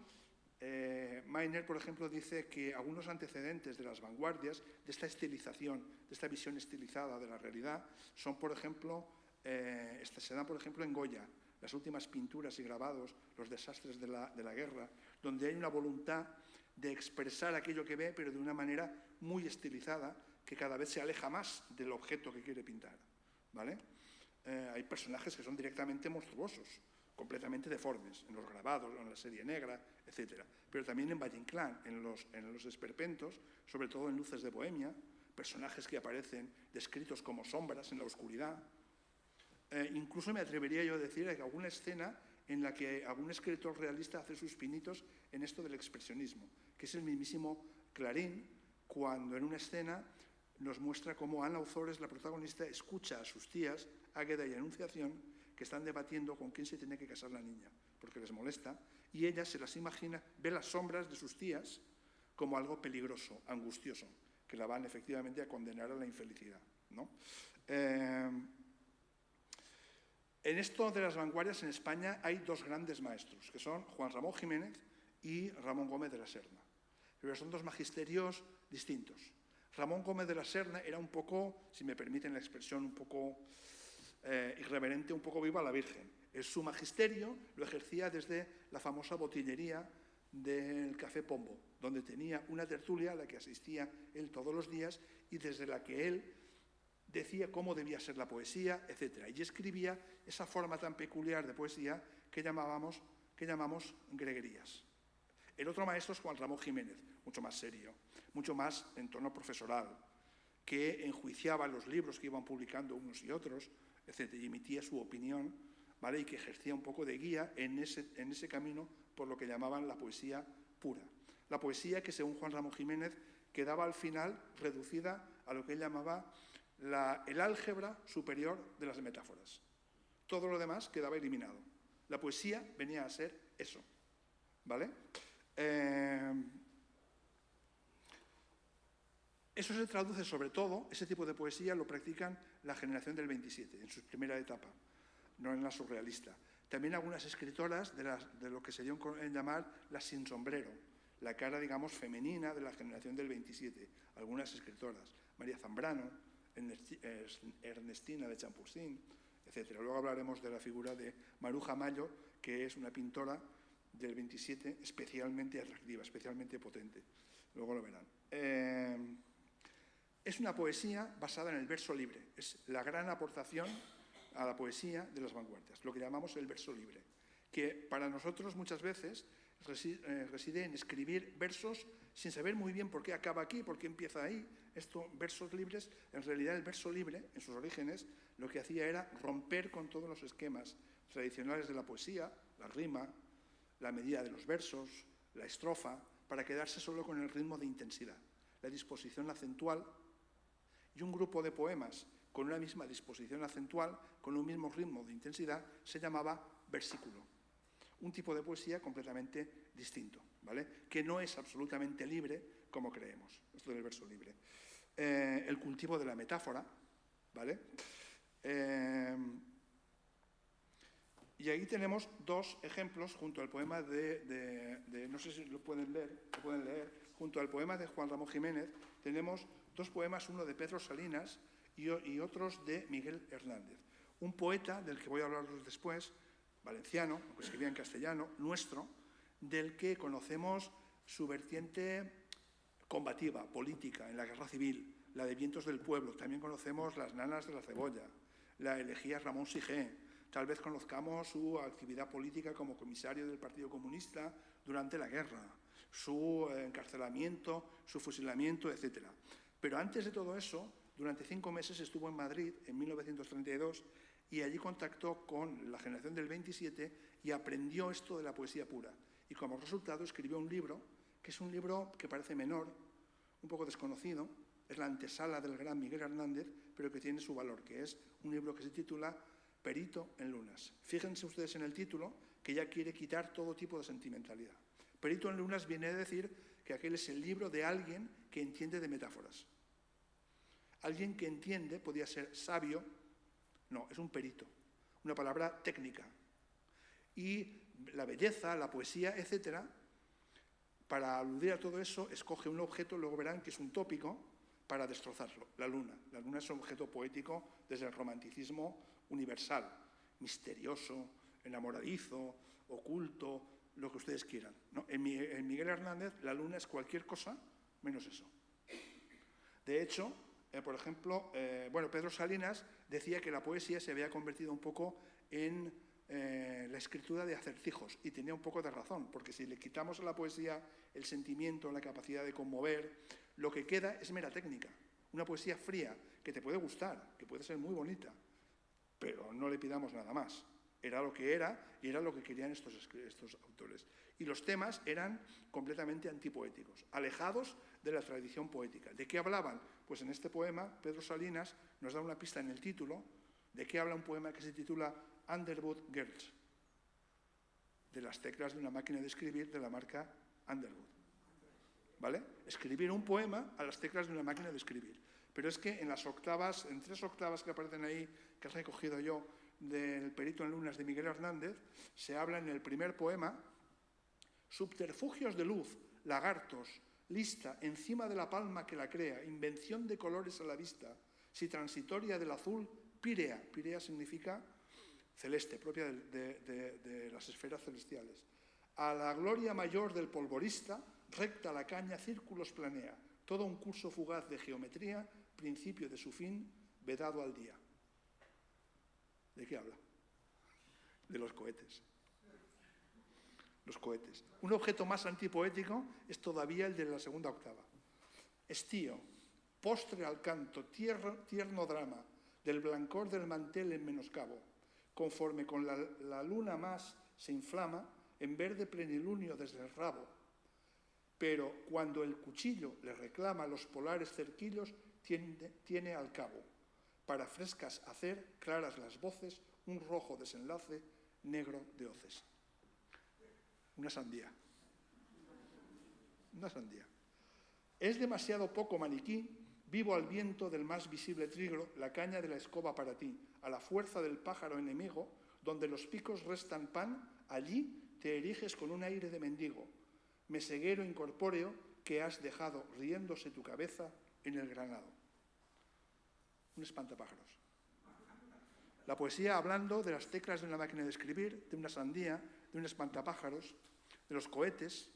Mayner, por ejemplo, dice que algunos antecedentes de las vanguardias, de esta estilización, de esta visión estilizada de la realidad, son, por ejemplo, se dan, por ejemplo, en Goya, las últimas pinturas y grabados, los desastres de la guerra, donde hay una voluntad de expresar aquello que ve, pero de una manera muy estilizada, que cada vez se aleja más del objeto que quiere pintar, ¿vale? Hay personajes que son directamente monstruosos, completamente deformes, en los grabados, en la serie negra, etc. Pero también en Valle Inclán, en los esperpentos, sobre todo en Luces de Bohemia, personajes que aparecen descritos como sombras en la oscuridad. Incluso me atrevería yo a decir que alguna escena en la que algún escritor realista hace sus pinitos en esto del expresionismo, que es el mismísimo Clarín, cuando en una escena nos muestra cómo Ana Ozores, la protagonista, escucha a sus tías, Águeda y Anunciación, que están debatiendo con quién se tiene que casar la niña, porque les molesta, y ella se las imagina, ve las sombras de sus tías como algo peligroso, angustioso, que la van efectivamente a condenar a la infelicidad, ¿no? En esto de las vanguardias en España hay 2 grandes maestros, que son Juan Ramón Jiménez y Ramón Gómez de la Serna. Pero son 2 magisterios distintos. Ramón Gómez de la Serna era un poco, si me permiten la expresión, un poco irreverente, un poco viva la Virgen. Su magisterio lo ejercía desde la famosa botillería del Café Pombo, donde tenía una tertulia a la que asistía él todos los días y desde la que él decía cómo debía ser la poesía, etc. Y escribía esa forma tan peculiar de poesía que llamamos greguerías. El otro maestro es Juan Ramón Jiménez, mucho más serio, mucho más en tono profesoral, que enjuiciaba los libros que iban publicando unos y otros, etc., y emitía su opinión, ¿vale? Y que ejercía un poco de guía en ese camino por lo que llamaban la poesía pura. La poesía que, según Juan Ramón Jiménez, quedaba al final reducida a lo que él llamaba el álgebra superior de las metáforas. Todo lo demás quedaba eliminado. La poesía venía a ser eso, ¿vale? Eso se traduce sobre todo, ese tipo de poesía lo practican la generación del 27, en su primera etapa, no en la surrealista. También algunas escritoras de lo que se dio en llamar la sin sombrero, la cara, digamos, femenina de la generación del 27. Algunas escritoras, María Zambrano, Ernestina de Champusín, etc. Luego hablaremos de la figura de Maruja Mayo, que es una pintora del 27 especialmente atractiva, especialmente potente. Luego lo verán. Es una poesía basada en el verso libre. Es la gran aportación a la poesía de las vanguardias, lo que llamamos el verso libre, que para nosotros muchas veces reside en escribir versos sin saber muy bien por qué acaba aquí, por qué empieza ahí. Estos versos libres, en realidad el verso libre, en sus orígenes, lo que hacía era romper con todos los esquemas tradicionales de la poesía, la rima, la medida de los versos, la estrofa, para quedarse solo con el ritmo de intensidad, la disposición acentual y un grupo de poemas con una misma disposición acentual, con un mismo ritmo de intensidad, se llamaba versículo. Un tipo de poesía completamente distinto, ¿vale? Que no es absolutamente libre como creemos, esto del verso libre. El cultivo de la metáfora, ¿vale? Y ahí tenemos dos ejemplos junto al poema no sé si lo pueden leer, junto al poema de Juan Ramón Jiménez, tenemos dos poemas, uno de Pedro Salinas y otros de Miguel Hernández. Un poeta del que voy a hablaros después, valenciano, que escribía en castellano, nuestro, del que conocemos su vertiente combativa, política, en la guerra civil, la de Vientos del Pueblo. También conocemos las Nanas de la Cebolla, la elegía Ramón Sigé. Tal vez conozcamos su actividad política como comisario del Partido Comunista durante la guerra, su encarcelamiento, su fusilamiento, etc. Pero antes de todo eso, durante 5 meses estuvo en Madrid, en 1932, y allí contactó con la generación del 27 y aprendió esto de la poesía pura. Y como resultado escribió un libro, que es un libro que parece menor, un poco desconocido, es la antesala del gran Miguel Hernández, pero que tiene su valor, que es un libro que se titula Perito en Lunas. Fíjense ustedes en el título, que ya quiere quitar todo tipo de sentimentalidad. Perito en Lunas viene a decir que aquel es el libro de alguien que entiende de metáforas. Alguien que entiende, podía ser sabio, no, es un perito, una palabra técnica. Y la belleza, la poesía, etc., para aludir a todo eso, escoge un objeto, luego verán que es un tópico, para destrozarlo, la luna. La luna es un objeto poético desde el romanticismo universal, misterioso, enamoradizo, oculto, lo que ustedes quieran, ¿no? En Miguel Hernández la luna es cualquier cosa menos eso. De hecho, por ejemplo, Pedro Salinas decía que la poesía se había convertido un poco en la escritura de acertijos, y tenía un poco de razón, porque si le quitamos a la poesía el sentimiento, la capacidad de conmover, lo que queda es mera técnica. Una poesía fría, que te puede gustar, que puede ser muy bonita, pero no le pidamos nada más. Era lo que era y era lo que querían estos autores. Y los temas eran completamente antipoéticos, alejados de la tradición poética. ¿De qué hablaban? Pues en este poema, Pedro Salinas nos da una pista en el título. ¿De qué habla un poema que se titula Underwood Girls? De las teclas de una máquina de escribir de la marca Underwood. ¿Vale? Escribir un poema a las teclas de una máquina de escribir. Pero es que en las octavas, en 3 octavas que aparecen ahí, que he recogido yo del Perito en Lunas de Miguel Hernández, se habla en el primer poema: subterfugios de luz, lagartos, lista encima de la palma que la crea, invención de colores a la vista, si transitoria del azul, pírea. Pírea significa celeste, propia de las esferas celestiales. A la gloria mayor del polvorista, recta la caña, círculos planea, todo un curso fugaz de geometría, principio de su fin, vedado al día. ¿De qué habla? De los cohetes. Los cohetes. Un objeto más antipoético es todavía el de la segunda octava. Estío, postre al canto, tierno drama, del blancor del mantel en menoscabo, conforme con la luna más se inflama, en verde plenilunio desde el rabo. Pero cuando el cuchillo le reclama los polares cerquillos, tiene al cabo, para frescas hacer, claras las voces, un rojo desenlace, negro de hoces. Una sandía. Una sandía. Es demasiado poco maniquí, vivo al viento del más visible trigo, la caña de la escoba para ti, a la fuerza del pájaro enemigo, donde los picos restan pan, allí te eriges con un aire de mendigo, meseguero incorpóreo que has dejado riéndose tu cabeza en el granado. Un espantapájaros. La poesía hablando de las teclas de una máquina de escribir, de una sandía, de un espantapájaros, de los cohetes,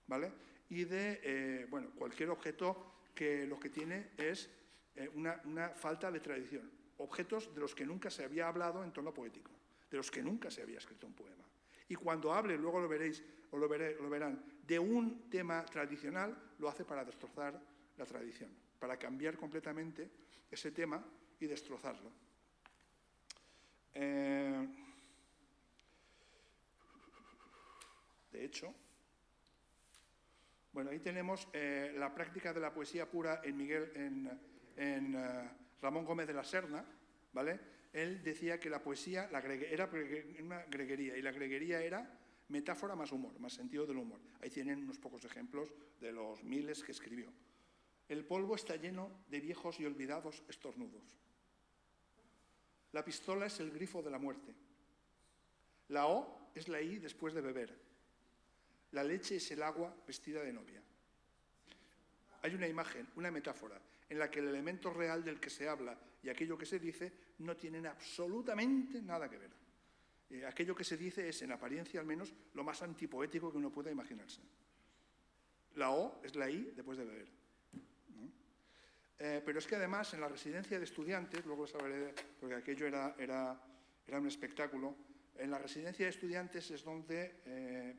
¿vale? Y de cualquier objeto que lo que tiene es una falta de tradición. Objetos de los que nunca se había hablado en tono poético, de los que nunca se había escrito un poema. Y cuando hable, luego lo veréis, o lo verán, de un tema tradicional, lo hace para destrozar la tradición, para cambiar completamente ese tema y destrozarlo. De hecho, bueno, ahí tenemos la práctica de la poesía pura en Ramón Gómez de la Serna, ¿vale? Él decía que la poesía era una greguería, y la greguería era metáfora más humor, más sentido del humor. Ahí tienen unos pocos ejemplos de los miles que escribió. El polvo está lleno de viejos y olvidados estornudos. La pistola es el grifo de la muerte. La O es la I después de beber. La leche es el agua vestida de novia. Hay una imagen, una metáfora, en la que el elemento real del que se habla y aquello que se dice no tienen absolutamente nada que ver. Aquello que se dice es, en apariencia al menos, lo más antipoético que uno pueda imaginarse. La O es la I después de beber. ¿No? Pero es que además en la residencia de estudiantes, luego lo sabré porque aquello era un espectáculo, en la residencia de estudiantes es donde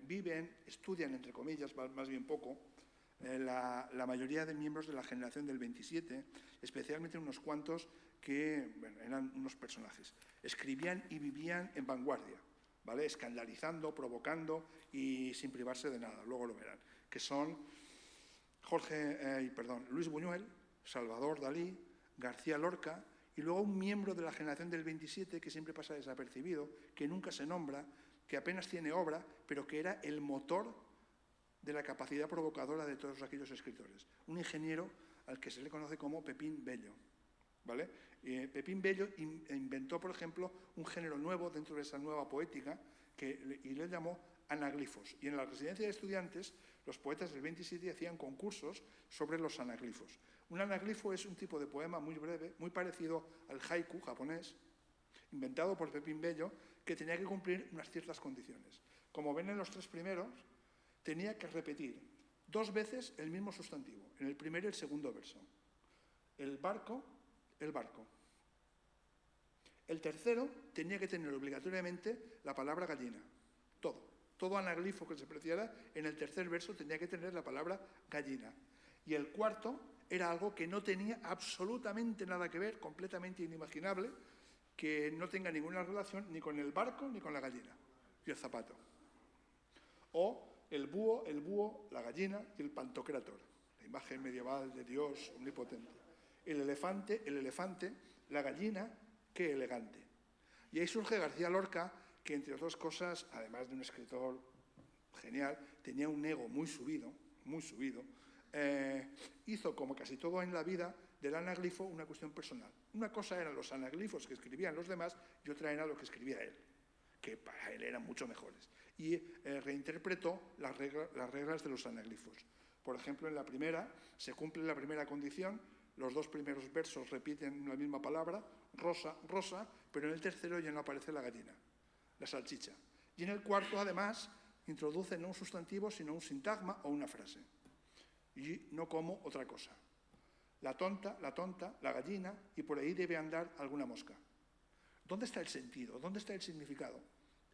estudian, entre comillas, más bien poco, la mayoría de miembros de la generación del 27, especialmente unos cuantos que eran unos personajes. Escribían y vivían en vanguardia, ¿vale? Escandalizando, provocando y sin privarse de nada, luego lo verán, que son Luis Buñuel, Salvador Dalí, García Lorca, y luego un miembro de la generación del 27 que siempre pasa desapercibido, que nunca se nombra, que apenas tiene obra, pero que era el motor de la capacidad provocadora de todos aquellos escritores. Un ingeniero al que se le conoce como Pepín Bello, ¿vale? Pepín Bello inventó, por ejemplo, un género nuevo dentro de esa nueva poética y le llamó anaglifos. Y en la residencia de estudiantes, los poetas del 27 hacían concursos sobre los anaglifos. Un anaglifo es un tipo de poema muy breve, muy parecido al haiku japonés, inventado por Pepín Bello, que tenía que cumplir unas ciertas condiciones. Como ven en los tres primeros, tenía que repetir 2 veces el mismo sustantivo, en el primer y el segundo verso. El barco, el barco. El tercero tenía que tener obligatoriamente la palabra gallina. Todo anaglifo que se preciara en el tercer verso tenía que tener la palabra gallina. Y el cuarto era algo que no tenía absolutamente nada que ver, completamente inimaginable, que no tenga ninguna relación ni con el barco ni con la gallina y el zapato. O el búho, la gallina y el pantocrátor, la imagen medieval de Dios omnipotente. El elefante, la gallina, qué elegante. Y ahí surge García Lorca, que entre otras cosas, además de un escritor genial, tenía un ego muy subido, hizo, como casi todo en la vida, del anaglifo una cuestión personal. Una cosa eran los anaglifos que escribían los demás y otra era lo que escribía él, que para él eran mucho mejores. Y reinterpretó las reglas de los anaglifos. Por ejemplo, en la primera se cumple la primera condición, los dos primeros versos repiten la misma palabra, rosa, rosa, pero en el tercero ya no aparece la gallina, la salchicha. Y en el cuarto, además, introduce no un sustantivo, sino un sintagma o una frase. Y no como otra cosa. La tonta, la gallina, y por ahí debe andar alguna mosca. ¿Dónde está el sentido? ¿Dónde está el significado?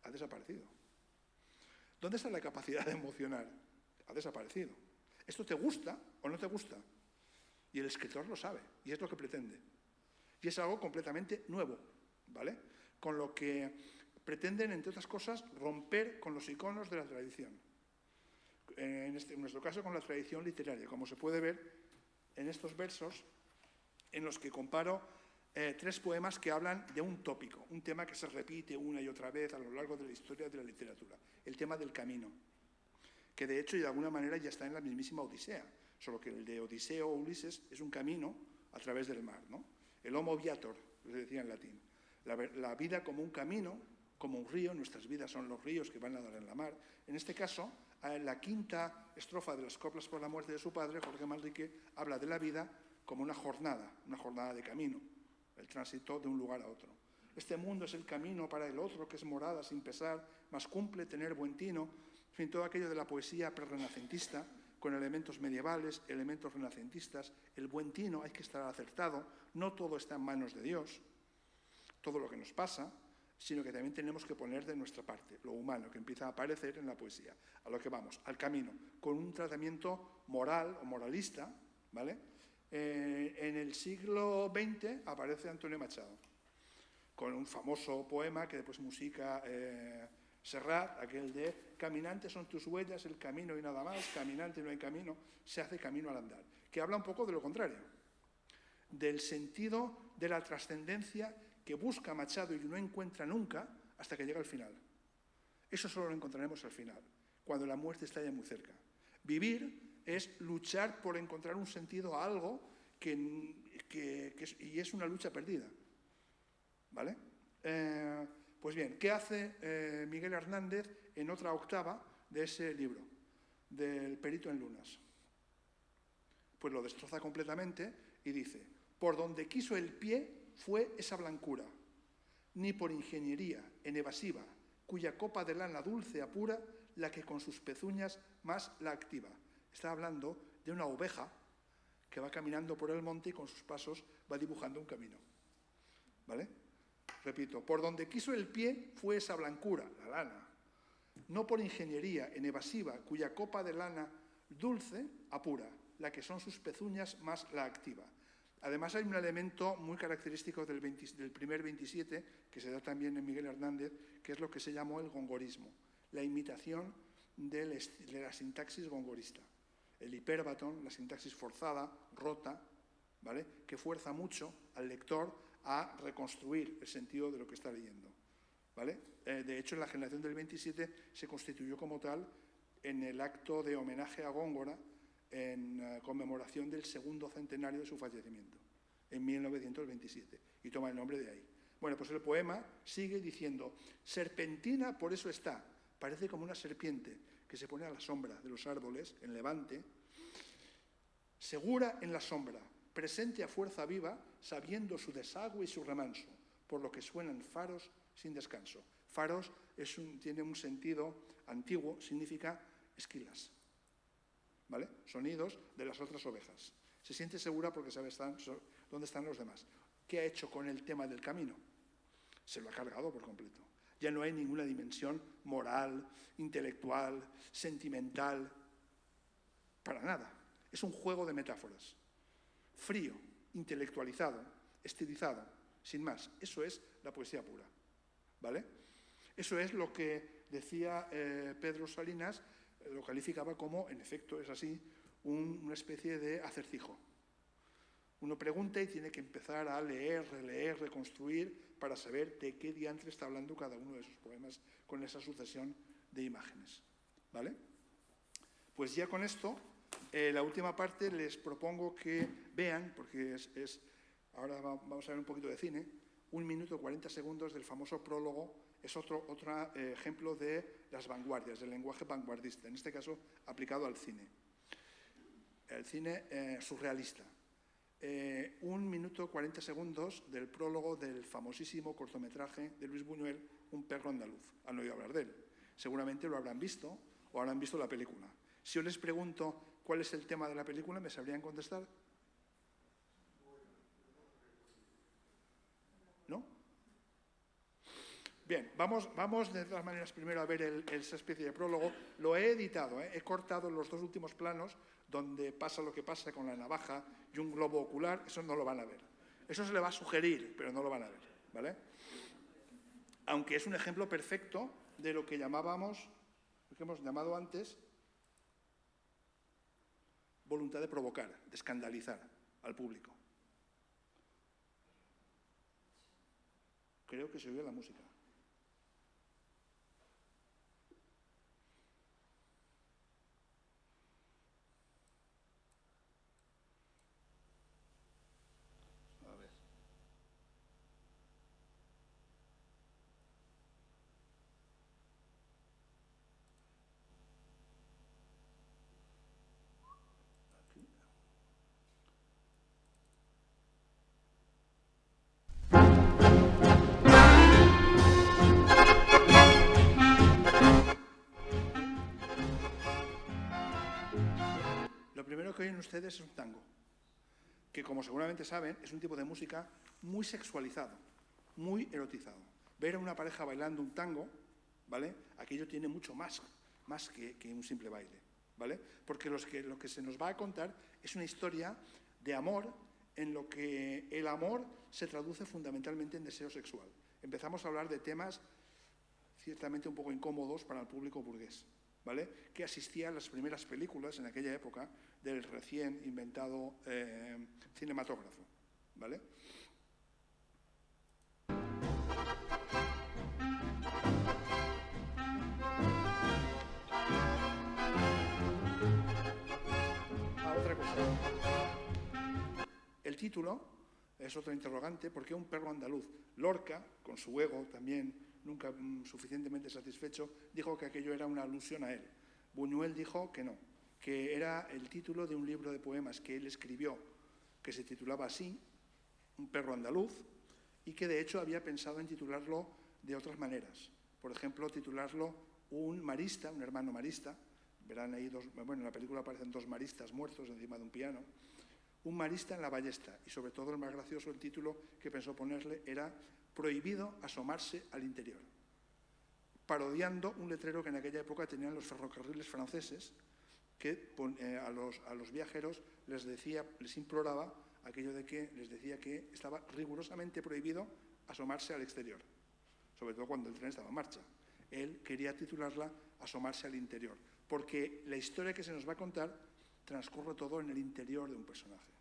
Ha desaparecido. ¿Dónde está la capacidad emocional? Ha desaparecido. ¿Esto te gusta o no te gusta? Y el escritor lo sabe, y es lo que pretende. Y es algo completamente nuevo, ¿vale? Con lo que pretenden, entre otras cosas, romper con los iconos de la tradición. En nuestro caso, con la tradición literaria, como se puede ver en estos versos, en los que comparo 3 poemas que hablan de un tópico, un tema que se repite una y otra vez a lo largo de la historia de la literatura, el tema del camino, que de hecho y de alguna manera ya está en la mismísima Odisea, solo que el de Odiseo o Ulises es un camino a través del mar, ¿no? El homo viator, les decía en latín, la vida como un camino, como un río, nuestras vidas son los ríos que van a dar en la mar. En este caso, en la quinta estrofa de las coplas por la muerte de su padre, Jorge Manrique habla de la vida como una jornada de camino, el tránsito de un lugar a otro. Este mundo es el camino para el otro, que es morada sin pesar, más cumple tener buen tino. En fin, todo aquello de la poesía prerrenacentista, con elementos medievales, elementos renacentistas, el buen tino, hay que estar acertado, no todo está en manos de Dios, todo lo que nos pasa, sino que también tenemos que poner de nuestra parte, lo humano, que empieza a aparecer en la poesía. A lo que vamos, al camino, con un tratamiento moral o moralista, ¿vale? En el siglo XX aparece Antonio Machado, con un famoso poema que después musica Serrat, aquel de caminante son tus huellas, el camino y nada más, caminante no hay camino, se hace camino al andar, que habla un poco de lo contrario, del sentido de la trascendencia que busca Machado y no encuentra nunca hasta que llega al final. Eso solo lo encontraremos al final, cuando la muerte está ya muy cerca. Vivir es luchar por encontrar un sentido a algo y es una lucha perdida. ¿Vale? Pues bien, ¿qué hace Miguel Hernández en otra octava de ese libro, del Perito en Lunas? Pues lo destroza completamente y dice: por donde quiso el pie fue esa blancura, ni por ingeniería en evasiva, cuya copa de lana dulce apura, la que con sus pezuñas más la activa. Está hablando de una oveja que va caminando por el monte y con sus pasos va dibujando un camino. ¿Vale? Repito, por donde quiso el pie fue esa blancura, la lana, no por ingeniería en evasiva, cuya copa de lana dulce apura, la que son sus pezuñas más la activa. Además hay un elemento muy característico del primer 27, que se da también en Miguel Hernández, que es lo que se llamó el gongorismo, la imitación de la sintaxis gongorista. El hipérbaton, la sintaxis forzada, rota, ¿vale?, que fuerza mucho al lector a reconstruir el sentido de lo que está leyendo, ¿vale? De hecho, en la generación del 27 se constituyó como tal en el acto de homenaje a Góngora en conmemoración del 2º centenario de su fallecimiento, en 1927, y toma el nombre de ahí. Bueno, pues el poema sigue diciendo: serpentina por eso está, parece como una serpiente que se pone a la sombra de los árboles, en levante, segura en la sombra, presente a fuerza viva, sabiendo su desagüe y su remanso, por lo que suenan faros sin descanso. Faros tiene un sentido antiguo, significa esquilas, ¿vale? Sonidos de las otras ovejas. Se siente segura porque sabe dónde están los demás. ¿Qué ha hecho con el tema del camino? Se lo ha cargado por completo. Ya no hay ninguna dimensión moral, intelectual, sentimental, para nada. Es un juego de metáforas. Frío, intelectualizado, estilizado, sin más. Eso es la poesía pura, ¿vale? Eso es lo que decía Pedro Salinas, lo calificaba como, en efecto, es así, una especie de acertijo. Uno pregunta y tiene que empezar a leer, releer, reconstruir para saber de qué diantre está hablando cada uno de esos poemas con esa sucesión de imágenes, ¿vale? Pues ya con esto, la última parte les propongo que vean, porque ahora vamos a ver un poquito de cine, 1 minuto 40 segundos del famoso prólogo. Es otro ejemplo de las vanguardias, del lenguaje vanguardista, en este caso aplicado al cine. el cine surrealista. 1 minuto 40 segundos del prólogo del famosísimo cortometraje de Luis Buñuel, Un perro andaluz. Han oído hablar de él. Seguramente lo habrán visto o habrán visto la película. Si yo les pregunto cuál es el tema de la película, ¿me sabrían contestar? ¿No? Bien, vamos de todas maneras primero a ver esa especie de prólogo. Lo he editado, he cortado los 2 últimos planos donde pasa lo que pasa con la navaja y un globo ocular. Eso no lo van a ver. Eso se le va a sugerir, pero no lo van a ver, ¿vale? Aunque es un ejemplo perfecto de lo que llamábamos, lo que hemos llamado antes, voluntad de provocar, de escandalizar al público. Creo que se oye la música. A ver. Aquí. Lo primero que oyen ustedes es un tango, que como seguramente saben es un tipo de música muy sexualizado, muy erotizado. Ver a una pareja bailando un tango, ¿vale? Aquello tiene mucho más que un simple baile, ¿vale? Porque lo que se nos va a contar es una historia de amor en lo que el amor se traduce fundamentalmente en deseo sexual. Empezamos a hablar de temas ciertamente un poco incómodos para el público burgués, ¿vale? Que asistía a las primeras películas en aquella época del recién inventado cinematógrafo, ¿vale? Otra cosa. El título es otro interrogante, ¿por qué un perro andaluz? Lorca, con su ego también nunca suficientemente satisfecho, dijo que aquello era una alusión a él. Buñuel dijo que no, que era el título de un libro de poemas que él escribió, que se titulaba así, Un perro andaluz, y que de hecho había pensado en titularlo de otras maneras. Por ejemplo, titularlo Un marista, un hermano marista. Verán ahí en la película aparecen 2 maristas muertos encima de un piano. Un marista en la ballesta. Y sobre todo el más gracioso, el título que pensó ponerle era Prohibido asomarse al interior, parodiando un letrero que en aquella época tenían los ferrocarriles franceses, que a los viajeros les imploraba aquello de que les decía que estaba rigurosamente prohibido asomarse al exterior, sobre todo cuando el tren estaba en marcha. Él quería titularla Asomarse al interior, porque la historia que se nos va a contar transcurre todo en el interior de un personaje.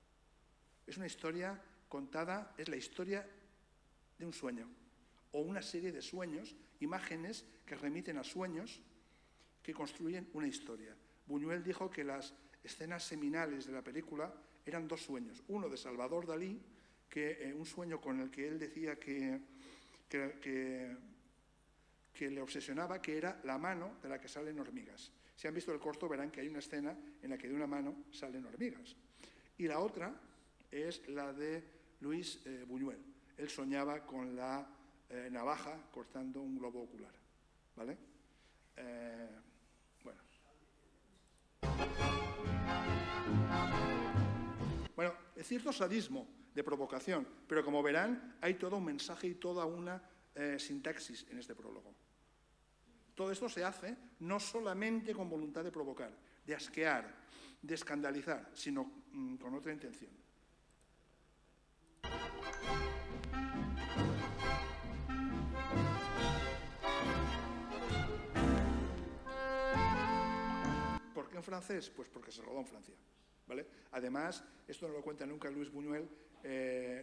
Es una historia contada, es la historia de un sueño, o una serie de sueños, imágenes que remiten a sueños que construyen una historia. Buñuel dijo que las escenas seminales de la película eran 2 sueños. Uno de Salvador Dalí, un sueño con el que él decía que le obsesionaba, que era la mano de la que salen hormigas. Si han visto el corto verán que hay una escena en la que de una mano salen hormigas. Y la otra es la de Luis Buñuel. Él soñaba con la navaja cortando un globo ocular, ¿vale? Bueno, es cierto sadismo de provocación, pero como verán, hay todo un mensaje y toda una sintaxis en este prólogo. Todo esto se hace no solamente con voluntad de provocar, de asquear, de escandalizar, sino con otra intención. ¿Por qué en francés? Pues porque se rodó en Francia, ¿vale? Además, esto no lo cuenta nunca Luis Buñuel,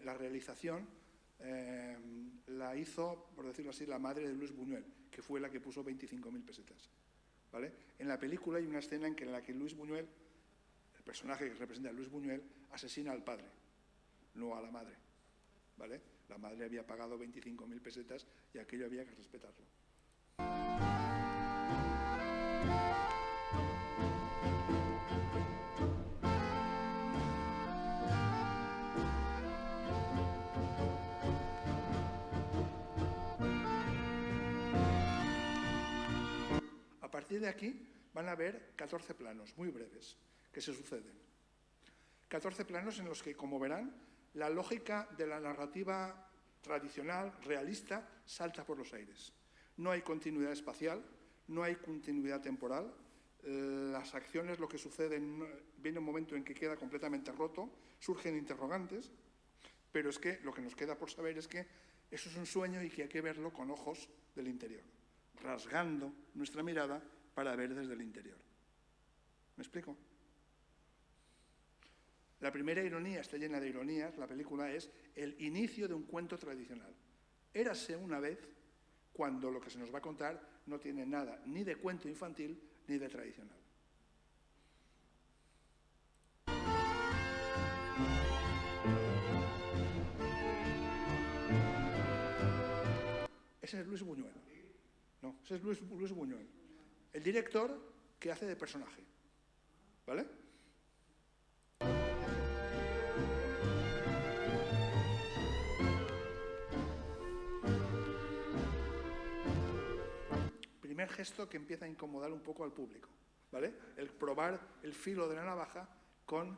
la realización la hizo, por decirlo así, la madre de Luis Buñuel, que fue la que puso 25.000 pesetas, ¿vale? En la película hay una escena en la que Luis Buñuel, el personaje que representa a Luis Buñuel, asesina al padre, no a la madre, ¿vale? La madre había pagado 25.000 pesetas y aquello había que respetarlo. partir de aquí van a haber 14 planos muy breves que se suceden. 14 planos en los que, como verán, la lógica de la narrativa tradicional, realista, salta por los aires. No hay continuidad espacial, no hay continuidad temporal, las acciones, lo que sucede, viene un momento en que queda completamente roto, surgen interrogantes, pero es que lo que nos queda por saber es que eso es un sueño y que hay que verlo con ojos del interior, rasgando nuestra mirada para ver desde el interior. ¿Me explico? La primera ironía, está llena de ironías, la película es el inicio de un cuento tradicional. Érase una vez cuando lo que se nos va a contar no tiene nada ni de cuento infantil ni de tradicional. Ese es Luis Buñuel. No, ese es Luis Buñuel. El director que hace de personaje. ¿Vale? Primer gesto que empieza a incomodar un poco al público, ¿vale? El probar el filo de la navaja con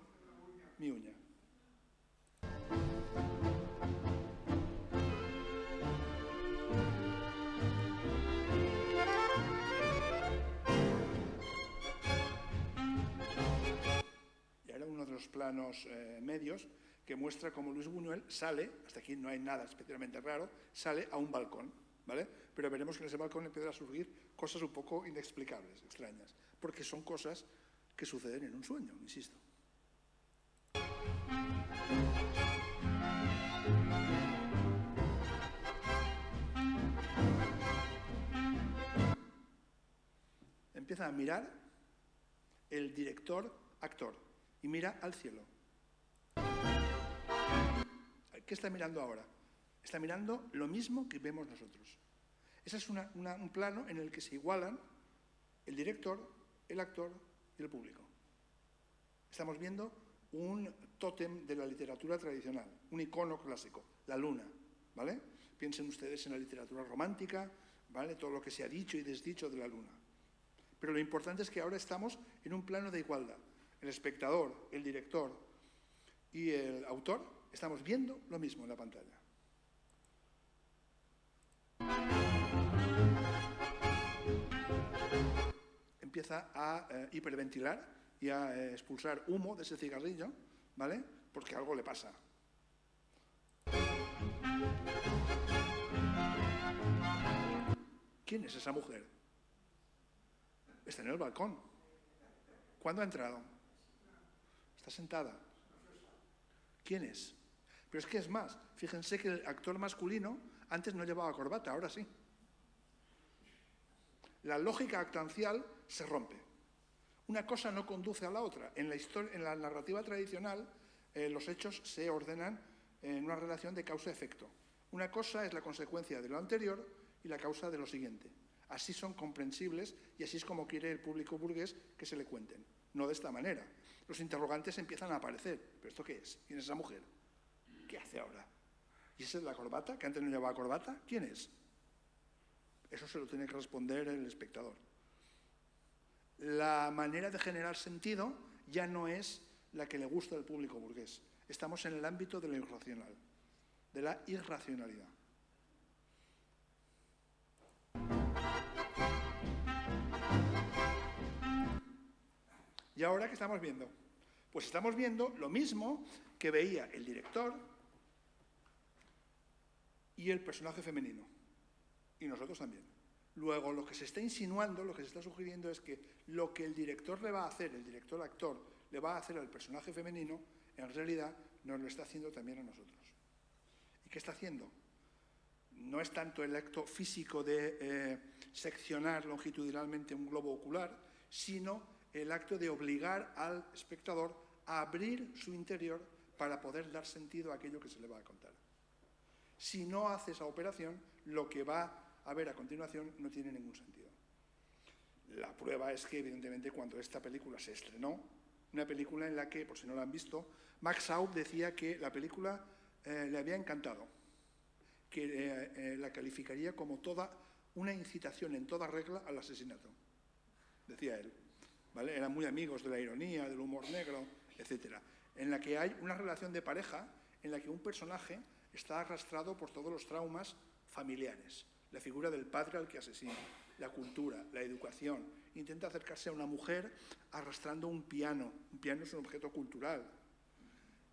mi uña. Y ahora uno de los planos medios que muestra cómo Luis Buñuel sale, hasta aquí no hay nada especialmente raro, sale a un balcón, ¿vale? Pero veremos que en ese balcón empiezan a surgir cosas un poco inexplicables, extrañas, porque son cosas que suceden en un sueño, insisto. Empieza a mirar el director, actor, y mira al cielo. ¿Qué está mirando ahora? Está mirando lo mismo que vemos nosotros. Ese es un plano en el que se igualan el director, el actor y el público. Estamos viendo un tótem de la literatura tradicional, un icono clásico, la luna, ¿vale? Piensen ustedes en la literatura romántica, ¿vale? Todo lo que se ha dicho y desdicho de la luna. Pero lo importante es que ahora estamos en un plano de igualdad. El espectador, el director y el autor estamos viendo lo mismo en la pantalla. Empieza a hiperventilar y a expulsar humo de ese cigarrillo, ¿vale? Porque algo le pasa. ¿Quién es esa mujer? Está en el balcón. ¿Cuándo ha entrado? Está sentada. ¿Quién es? Pero es que es más, fíjense que el actor masculino antes no llevaba corbata, ahora sí. La lógica actancial se rompe. Una cosa no conduce a la otra. En la narrativa tradicional, los hechos se ordenan en una relación de causa-efecto. Una cosa es la consecuencia de lo anterior y la causa de lo siguiente. Así son comprensibles y así es como quiere el público burgués que se le cuenten. No de esta manera. Los interrogantes empiezan a aparecer. ¿Pero esto qué es? ¿Quién es esa mujer? ¿Qué hace ahora? ¿Y esa es la corbata? ¿Que antes no llevaba corbata? ¿Quién es? Eso se lo tiene que responder el espectador. La manera de generar sentido ya no es la que le gusta al público burgués. Estamos en el ámbito de lo irracional, de la irracionalidad. ¿Y ahora qué estamos viendo? Pues estamos viendo lo mismo que veía el director y el personaje femenino. Y nosotros también. Luego, lo que se está insinuando, lo que se está sugiriendo es que lo que el director le va a hacer, el director-actor, le va a hacer al personaje femenino, en realidad nos lo está haciendo también a nosotros. ¿Y qué está haciendo? No es tanto el acto físico de seccionar longitudinalmente un globo ocular, sino el acto de obligar al espectador a abrir su interior para poder dar sentido a aquello que se le va a contar. Si no hace esa operación, lo que va a ver a continuación no tiene ningún sentido. La prueba es que, evidentemente, cuando esta película se estrenó, una película en la que, por si no la han visto, Max Schaub decía que la película le había encantado, que la calificaría como toda una incitación en toda regla al asesinato. decía él, ¿vale? Eran muy amigos de la ironía, del humor negro, etc. En la que hay una relación de pareja en la que un personaje está arrastrado por todos los traumas familiares. La figura del padre al que asesina, la cultura, la educación. Intenta acercarse a una mujer arrastrando un piano. Un piano es un objeto cultural.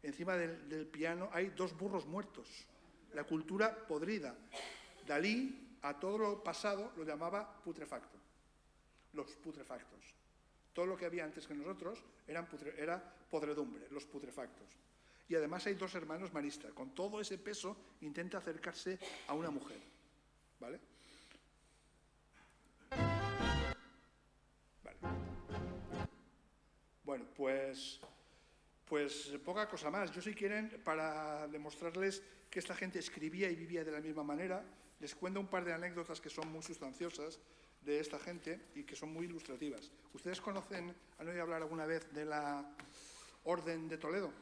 Encima del piano hay 2 burros muertos. La cultura podrida. Dalí a todo lo pasado lo llamaba putrefacto. Los putrefactos. Todo lo que había antes que nosotros era podredumbre, los putrefactos. Y además hay 2 hermanos maristas. Con todo ese peso intenta acercarse a una mujer. ¿Vale? Vale. Bueno, pues poca cosa más. Yo, si quieren, para demostrarles que esta gente escribía y vivía de la misma manera, les cuento un par de anécdotas que son muy sustanciosas de esta gente y que son muy ilustrativas. ¿Ustedes han oído hablar alguna vez de la Orden de Toledo?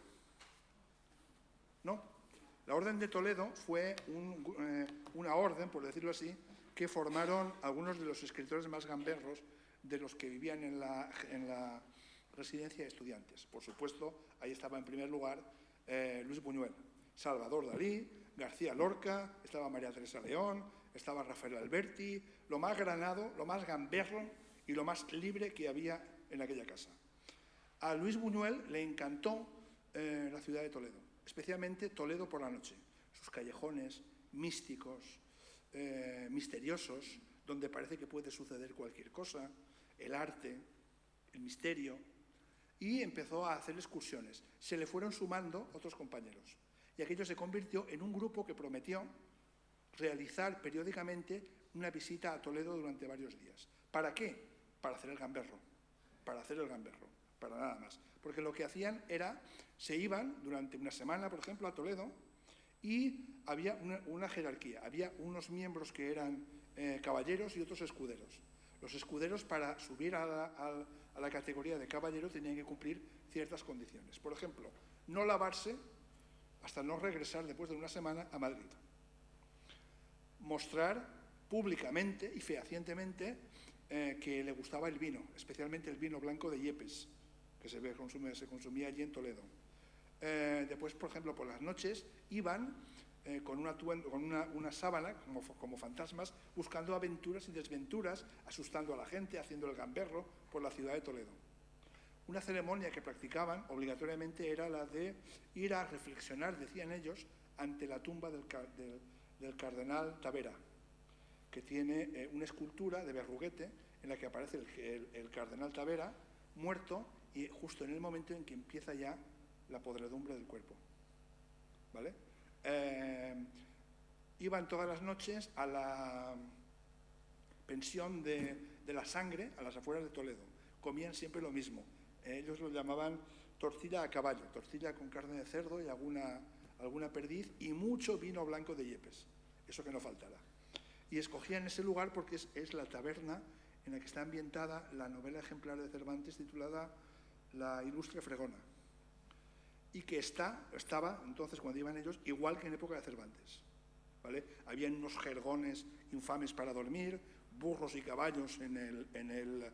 ¿No? La Orden de Toledo fue una orden, por decirlo así, que formaron algunos de los escritores más gamberros de los que vivían en la residencia de estudiantes. Por supuesto, ahí estaba en primer lugar Luis Buñuel, Salvador Dalí, García Lorca, estaba María Teresa León, estaba Rafael Alberti, lo más granado, lo más gamberro y lo más libre que había en aquella casa. A Luis Buñuel le encantó la ciudad de Toledo, especialmente Toledo por la noche, sus callejones místicos, misteriosos, donde parece que puede suceder cualquier cosa, el arte, el misterio, y empezó a hacer excursiones. Se le fueron sumando otros compañeros y aquello se convirtió en un grupo que prometió realizar periódicamente una visita a Toledo durante varios días. ¿Para qué? Para hacer el gamberro, para nada más. Porque lo que hacían era, se iban durante una semana, por ejemplo, a Toledo, y había una jerarquía. Había unos miembros que eran caballeros y otros escuderos. Los escuderos, para subir a la categoría de caballero, tenían que cumplir ciertas condiciones. Por ejemplo, no lavarse hasta no regresar después de una semana a Madrid. Mostrar públicamente y fehacientemente que le gustaba el vino, especialmente el vino blanco de Yepes, que se consumía allí en Toledo. Después, por ejemplo, por las noches iban con una sábana, como fantasmas, buscando aventuras y desventuras, asustando a la gente, haciendo el gamberro por la ciudad de Toledo. Una ceremonia que practicaban obligatoriamente era la de ir a reflexionar, decían ellos, ante la tumba del cardenal Tavera, que tiene una escultura de Berruguete en la que aparece el cardenal Tavera muerto, y justo en el momento en que empieza ya la podredumbre del cuerpo. ¿Vale? Iban todas las noches a la pensión de la Sangre, a las afueras de Toledo. Comían siempre lo mismo. Ellos lo llamaban tortilla a caballo, tortilla con carne de cerdo y alguna perdiz y mucho vino blanco de Yepes, eso que no faltará. Y escogían ese lugar porque es la taberna en la que está ambientada la novela ejemplar de Cervantes titulada La ilustre fregona, y que estaba entonces, cuando iban ellos, igual que en época de Cervantes, ¿vale? Habían unos jergones infames para dormir, burros y caballos en el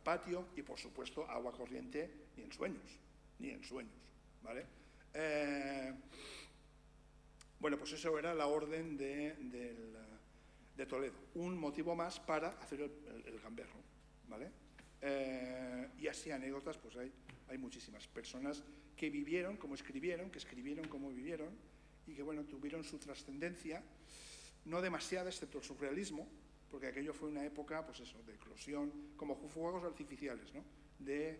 patio y, por supuesto, agua corriente ni en sueños, ¿vale? Bueno, pues eso era la orden de Toledo, un motivo más para hacer el gamberro, ¿vale? Y así anécdotas, pues hay muchísimas personas que vivieron como escribieron, que escribieron como vivieron y que, bueno, tuvieron su trascendencia, no demasiada, excepto el surrealismo, porque aquello fue una época, pues eso, de eclosión, como fuegos artificiales, ¿no? De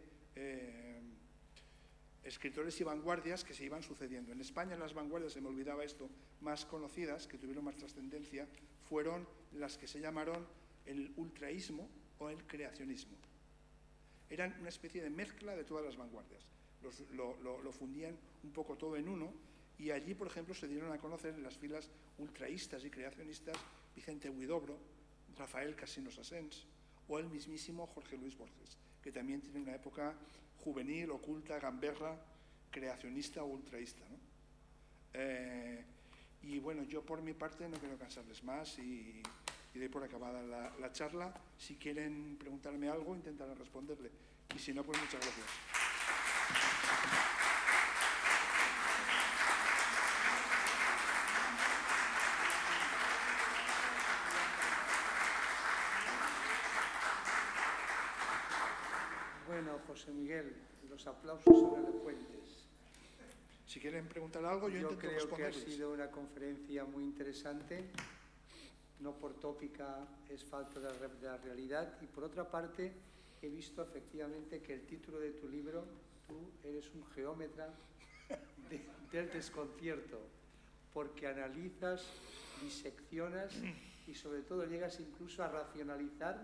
escritores y vanguardias que se iban sucediendo. En España, las vanguardias, se me olvidaba esto, más conocidas, que tuvieron más trascendencia, fueron las que se llamaron el ultraísmo o el creacionismo. Eran una especie de mezcla de todas las vanguardias. Lo fundían un poco todo en uno, y allí, por ejemplo, se dieron a conocer en las filas ultraístas y creacionistas Vicente Huidobro, Rafael Casinos Asens o el mismísimo Jorge Luis Borges, que también tiene una época juvenil, oculta, gamberra, creacionista o ultraísta, ¿no? Y bueno, yo por mi parte no quiero cansarles más y y doy por acabada la charla. Si quieren preguntarme algo, intentaré responderle. Y si no, pues muchas gracias. Bueno, José Miguel, los aplausos son elocuentes. Si quieren preguntar algo, yo intento creo responderles. Que ha sido una conferencia muy interesante. No por tópica es falta de la realidad. Y por otra parte, he visto efectivamente que el título de tu libro, tú eres un geómetra del desconcierto, porque analizas, diseccionas y sobre todo llegas incluso a racionalizar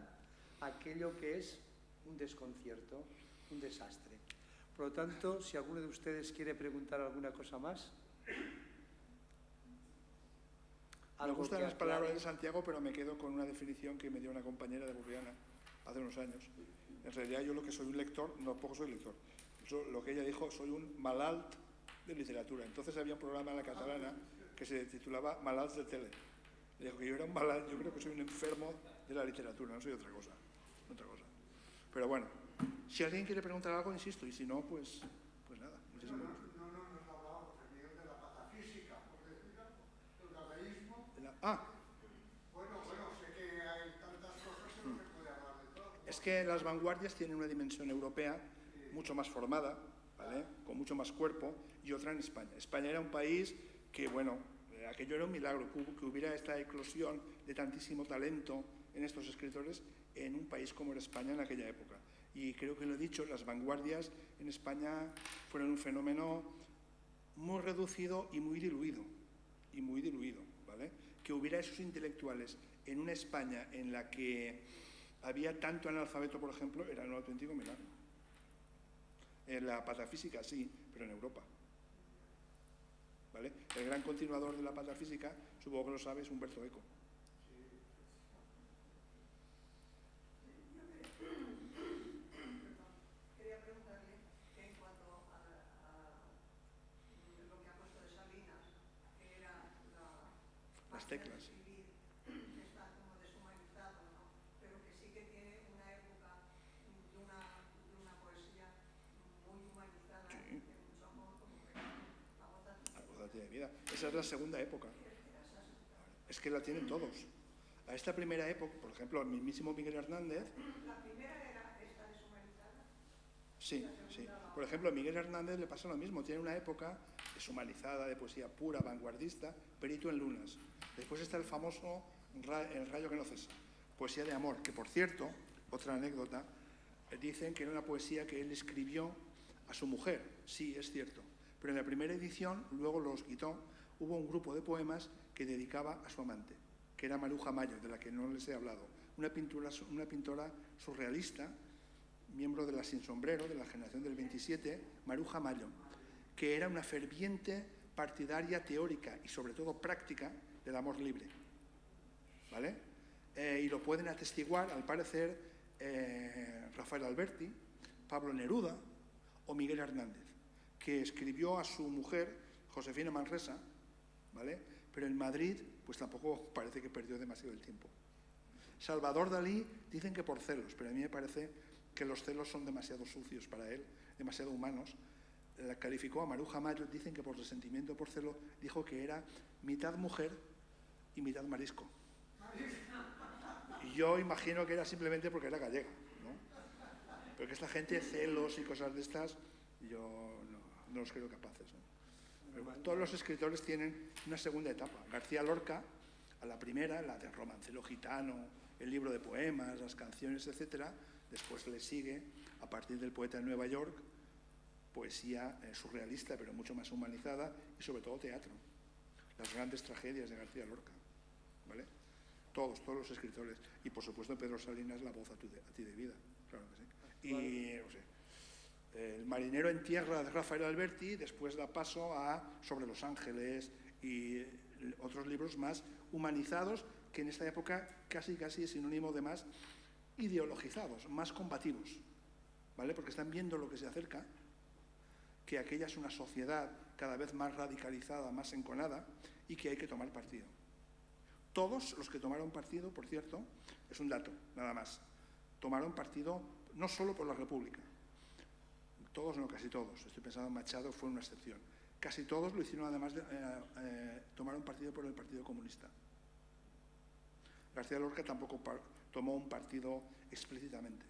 aquello que es un desconcierto, un desastre. Por lo tanto, si alguno de ustedes quiere preguntar alguna cosa más. Me gustan las palabras de Santiago, pero me quedo con una definición que me dio una compañera de Burriana hace unos años. En realidad, yo lo que soy un lector, no poco soy lector. Lo que ella dijo, soy un malalt de literatura. Entonces había un programa en la catalana que se titulaba Malalts de tele. Le dijo que yo era un malalt, yo creo que soy un enfermo de la literatura, no soy otra cosa. Pero bueno, si alguien quiere preguntar algo, insisto, y si no, pues nada. Muchísimas gracias. No nos hablaba José Miguel de la patafísica, por decir algo, el dadaísmo. Bueno, sé que hay tantas cosas que no se puede hablar de todo. Es que las vanguardias tienen una dimensión europea mucho más formada, ¿vale? Con mucho más cuerpo, y otra en España. España era un país que, bueno, aquello era un milagro, que hubiera esta eclosión de tantísimo talento en estos escritores en un país como era España en aquella época. Y creo que lo he dicho, las vanguardias en España fueron un fenómeno muy reducido y muy diluido, ¿vale? Que hubiera esos intelectuales en una España en la que había tanto analfabeto, por ejemplo, era un auténtico milagro. En la patafísica sí, pero en Europa. ¿Vale? El gran continuador de la patafísica, supongo que lo sabes, es Humberto Eco. Teclas. Está como deshumanizado, ¿no? Pero que sí que tiene una época de una poesía muy humanizada, Sí. de mucho amor, como que la voz de vida. Esa es la segunda época. Es que la tienen todos. A esta primera época, por ejemplo, el mismísimo Miguel Hernández. ¿La primera era esta deshumanizada? Sí. Por ejemplo, a Miguel Hernández le pasa lo mismo. Tiene una época deshumanizada, de poesía pura, vanguardista, Perito en Lunas. Después está el famoso El rayo que no cesa, poesía de amor, que por cierto, otra anécdota, dicen que era una poesía que él escribió a su mujer. Sí, es cierto. Pero en la primera edición, luego los quitó, hubo un grupo de poemas que dedicaba a su amante, que era Maruja Mayo, de la que no les he hablado. Una pintora surrealista, miembro de la Sin Sombrero, de la generación del 27, Maruja Mayo, que era una ferviente partidaria teórica y sobre todo práctica del amor libre, ¿vale? Y lo pueden atestiguar, al parecer, Rafael Alberti, Pablo Neruda o Miguel Hernández, que escribió a su mujer, Josefina Manresa, ¿vale? Pero en Madrid, pues tampoco parece que perdió demasiado el tiempo. Salvador Dalí dicen que por celos, pero a mí me parece que los celos son demasiado sucios para él, demasiado humanos. La calificó a Maruja Mayo, dicen que por resentimiento, por celo, dijo que era mitad mujer y mitad marisco. Y yo imagino que era simplemente porque era gallega, ¿no? Pero que esta gente, celos y cosas de estas, yo no los creo capaces, ¿no? Pero bueno, todos los escritores tienen una segunda etapa. García Lorca, a la primera, la de Romancero Gitano, el libro de poemas, las canciones, etcétera. Después le sigue, a partir del Poeta de Nueva York, poesía surrealista, pero mucho más humanizada, y sobre todo teatro. Las grandes tragedias de García Lorca, ¿vale? Todos los escritores. Y, por supuesto, Pedro Salinas, La voz a ti de vida, claro que sí. Y, no sé, El marinero en tierra, de Rafael Alberti, después da paso a Sobre los ángeles y otros libros más humanizados, que en esta época casi es sinónimo de más ideologizados, más combativos, ¿vale? Porque están viendo lo que se acerca, que aquella es una sociedad cada vez más radicalizada, más enconada, y que hay que tomar partido. Todos los que tomaron partido, por cierto, es un dato, nada más, tomaron partido no solo por la República, todos no, casi todos, estoy pensando en Machado, fue una excepción, casi todos lo hicieron además de tomaron partido por el Partido Comunista. García Lorca tampoco tomó un partido explícitamente,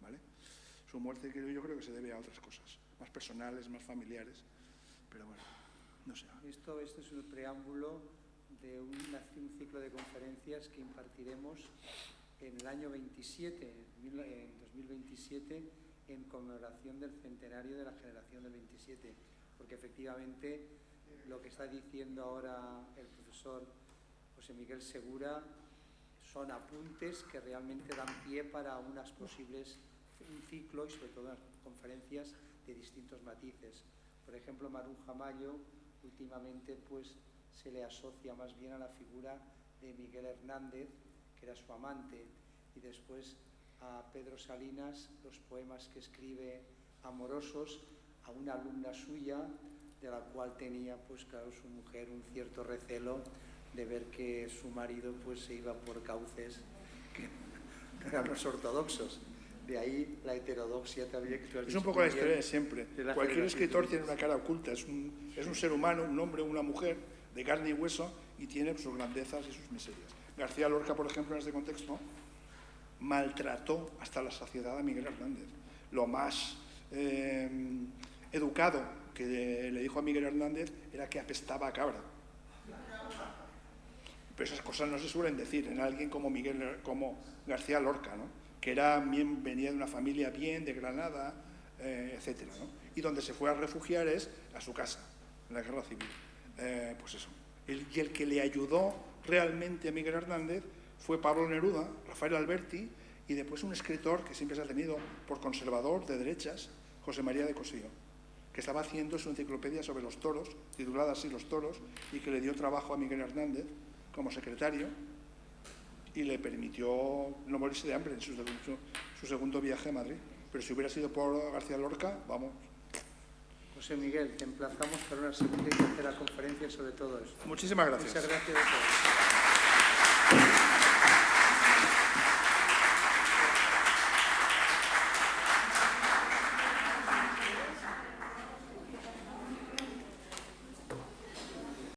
¿vale? Su muerte yo creo que se debe a otras cosas, más personales, más familiares, pero bueno, no sé. Esto es el preámbulo de un ciclo de conferencias que impartiremos en el año 27, en 2027, en conmemoración del centenario de la generación del 27, porque efectivamente lo que está diciendo ahora el profesor José Miguel Segura son apuntes que realmente dan pie para un ciclo y sobre todo unas conferencias de distintos matices. Por ejemplo, Maruja Mayo últimamente pues se le asocia más bien a la figura de Miguel Hernández, que era su amante, y después a Pedro Salinas, los poemas que escribe amorosos a una alumna suya, de la cual tenía, pues claro, su mujer un cierto recelo de ver que su marido pues se iba por cauces que eran los ortodoxos. De ahí la heterodoxia también. Es un poco la historia de siempre. Cualquier escritor tiene una cara oculta, es un ser humano, un hombre o una mujer de carne y hueso y tiene sus grandezas y sus miserias. García Lorca, por ejemplo, en este contexto, maltrató hasta la saciedad a Miguel Hernández. Lo más educado que le dijo a Miguel Hernández era que apestaba a cabra. Pero esas cosas no se suelen decir en alguien como García Lorca, ¿no? Que venía de una familia bien, de Granada, etcétera, ¿no? Y donde se fue a refugiar es a su casa, en la Guerra Civil. Pues eso. Y el que le ayudó realmente a Miguel Hernández fue Pablo Neruda, Rafael Alberti, y después un escritor que siempre se ha tenido por conservador, de derechas, José María de Cossío, que estaba haciendo su enciclopedia sobre los toros, titulada así Los toros, y que le dio trabajo a Miguel Hernández como secretario y le permitió no morirse de hambre en su segundo viaje a Madrid. Pero si hubiera sido por García Lorca, vamos. José Miguel, te emplazamos para una segunda y tercera conferencia sobre todo esto. Muchísimas gracias. Muchas gracias a todos.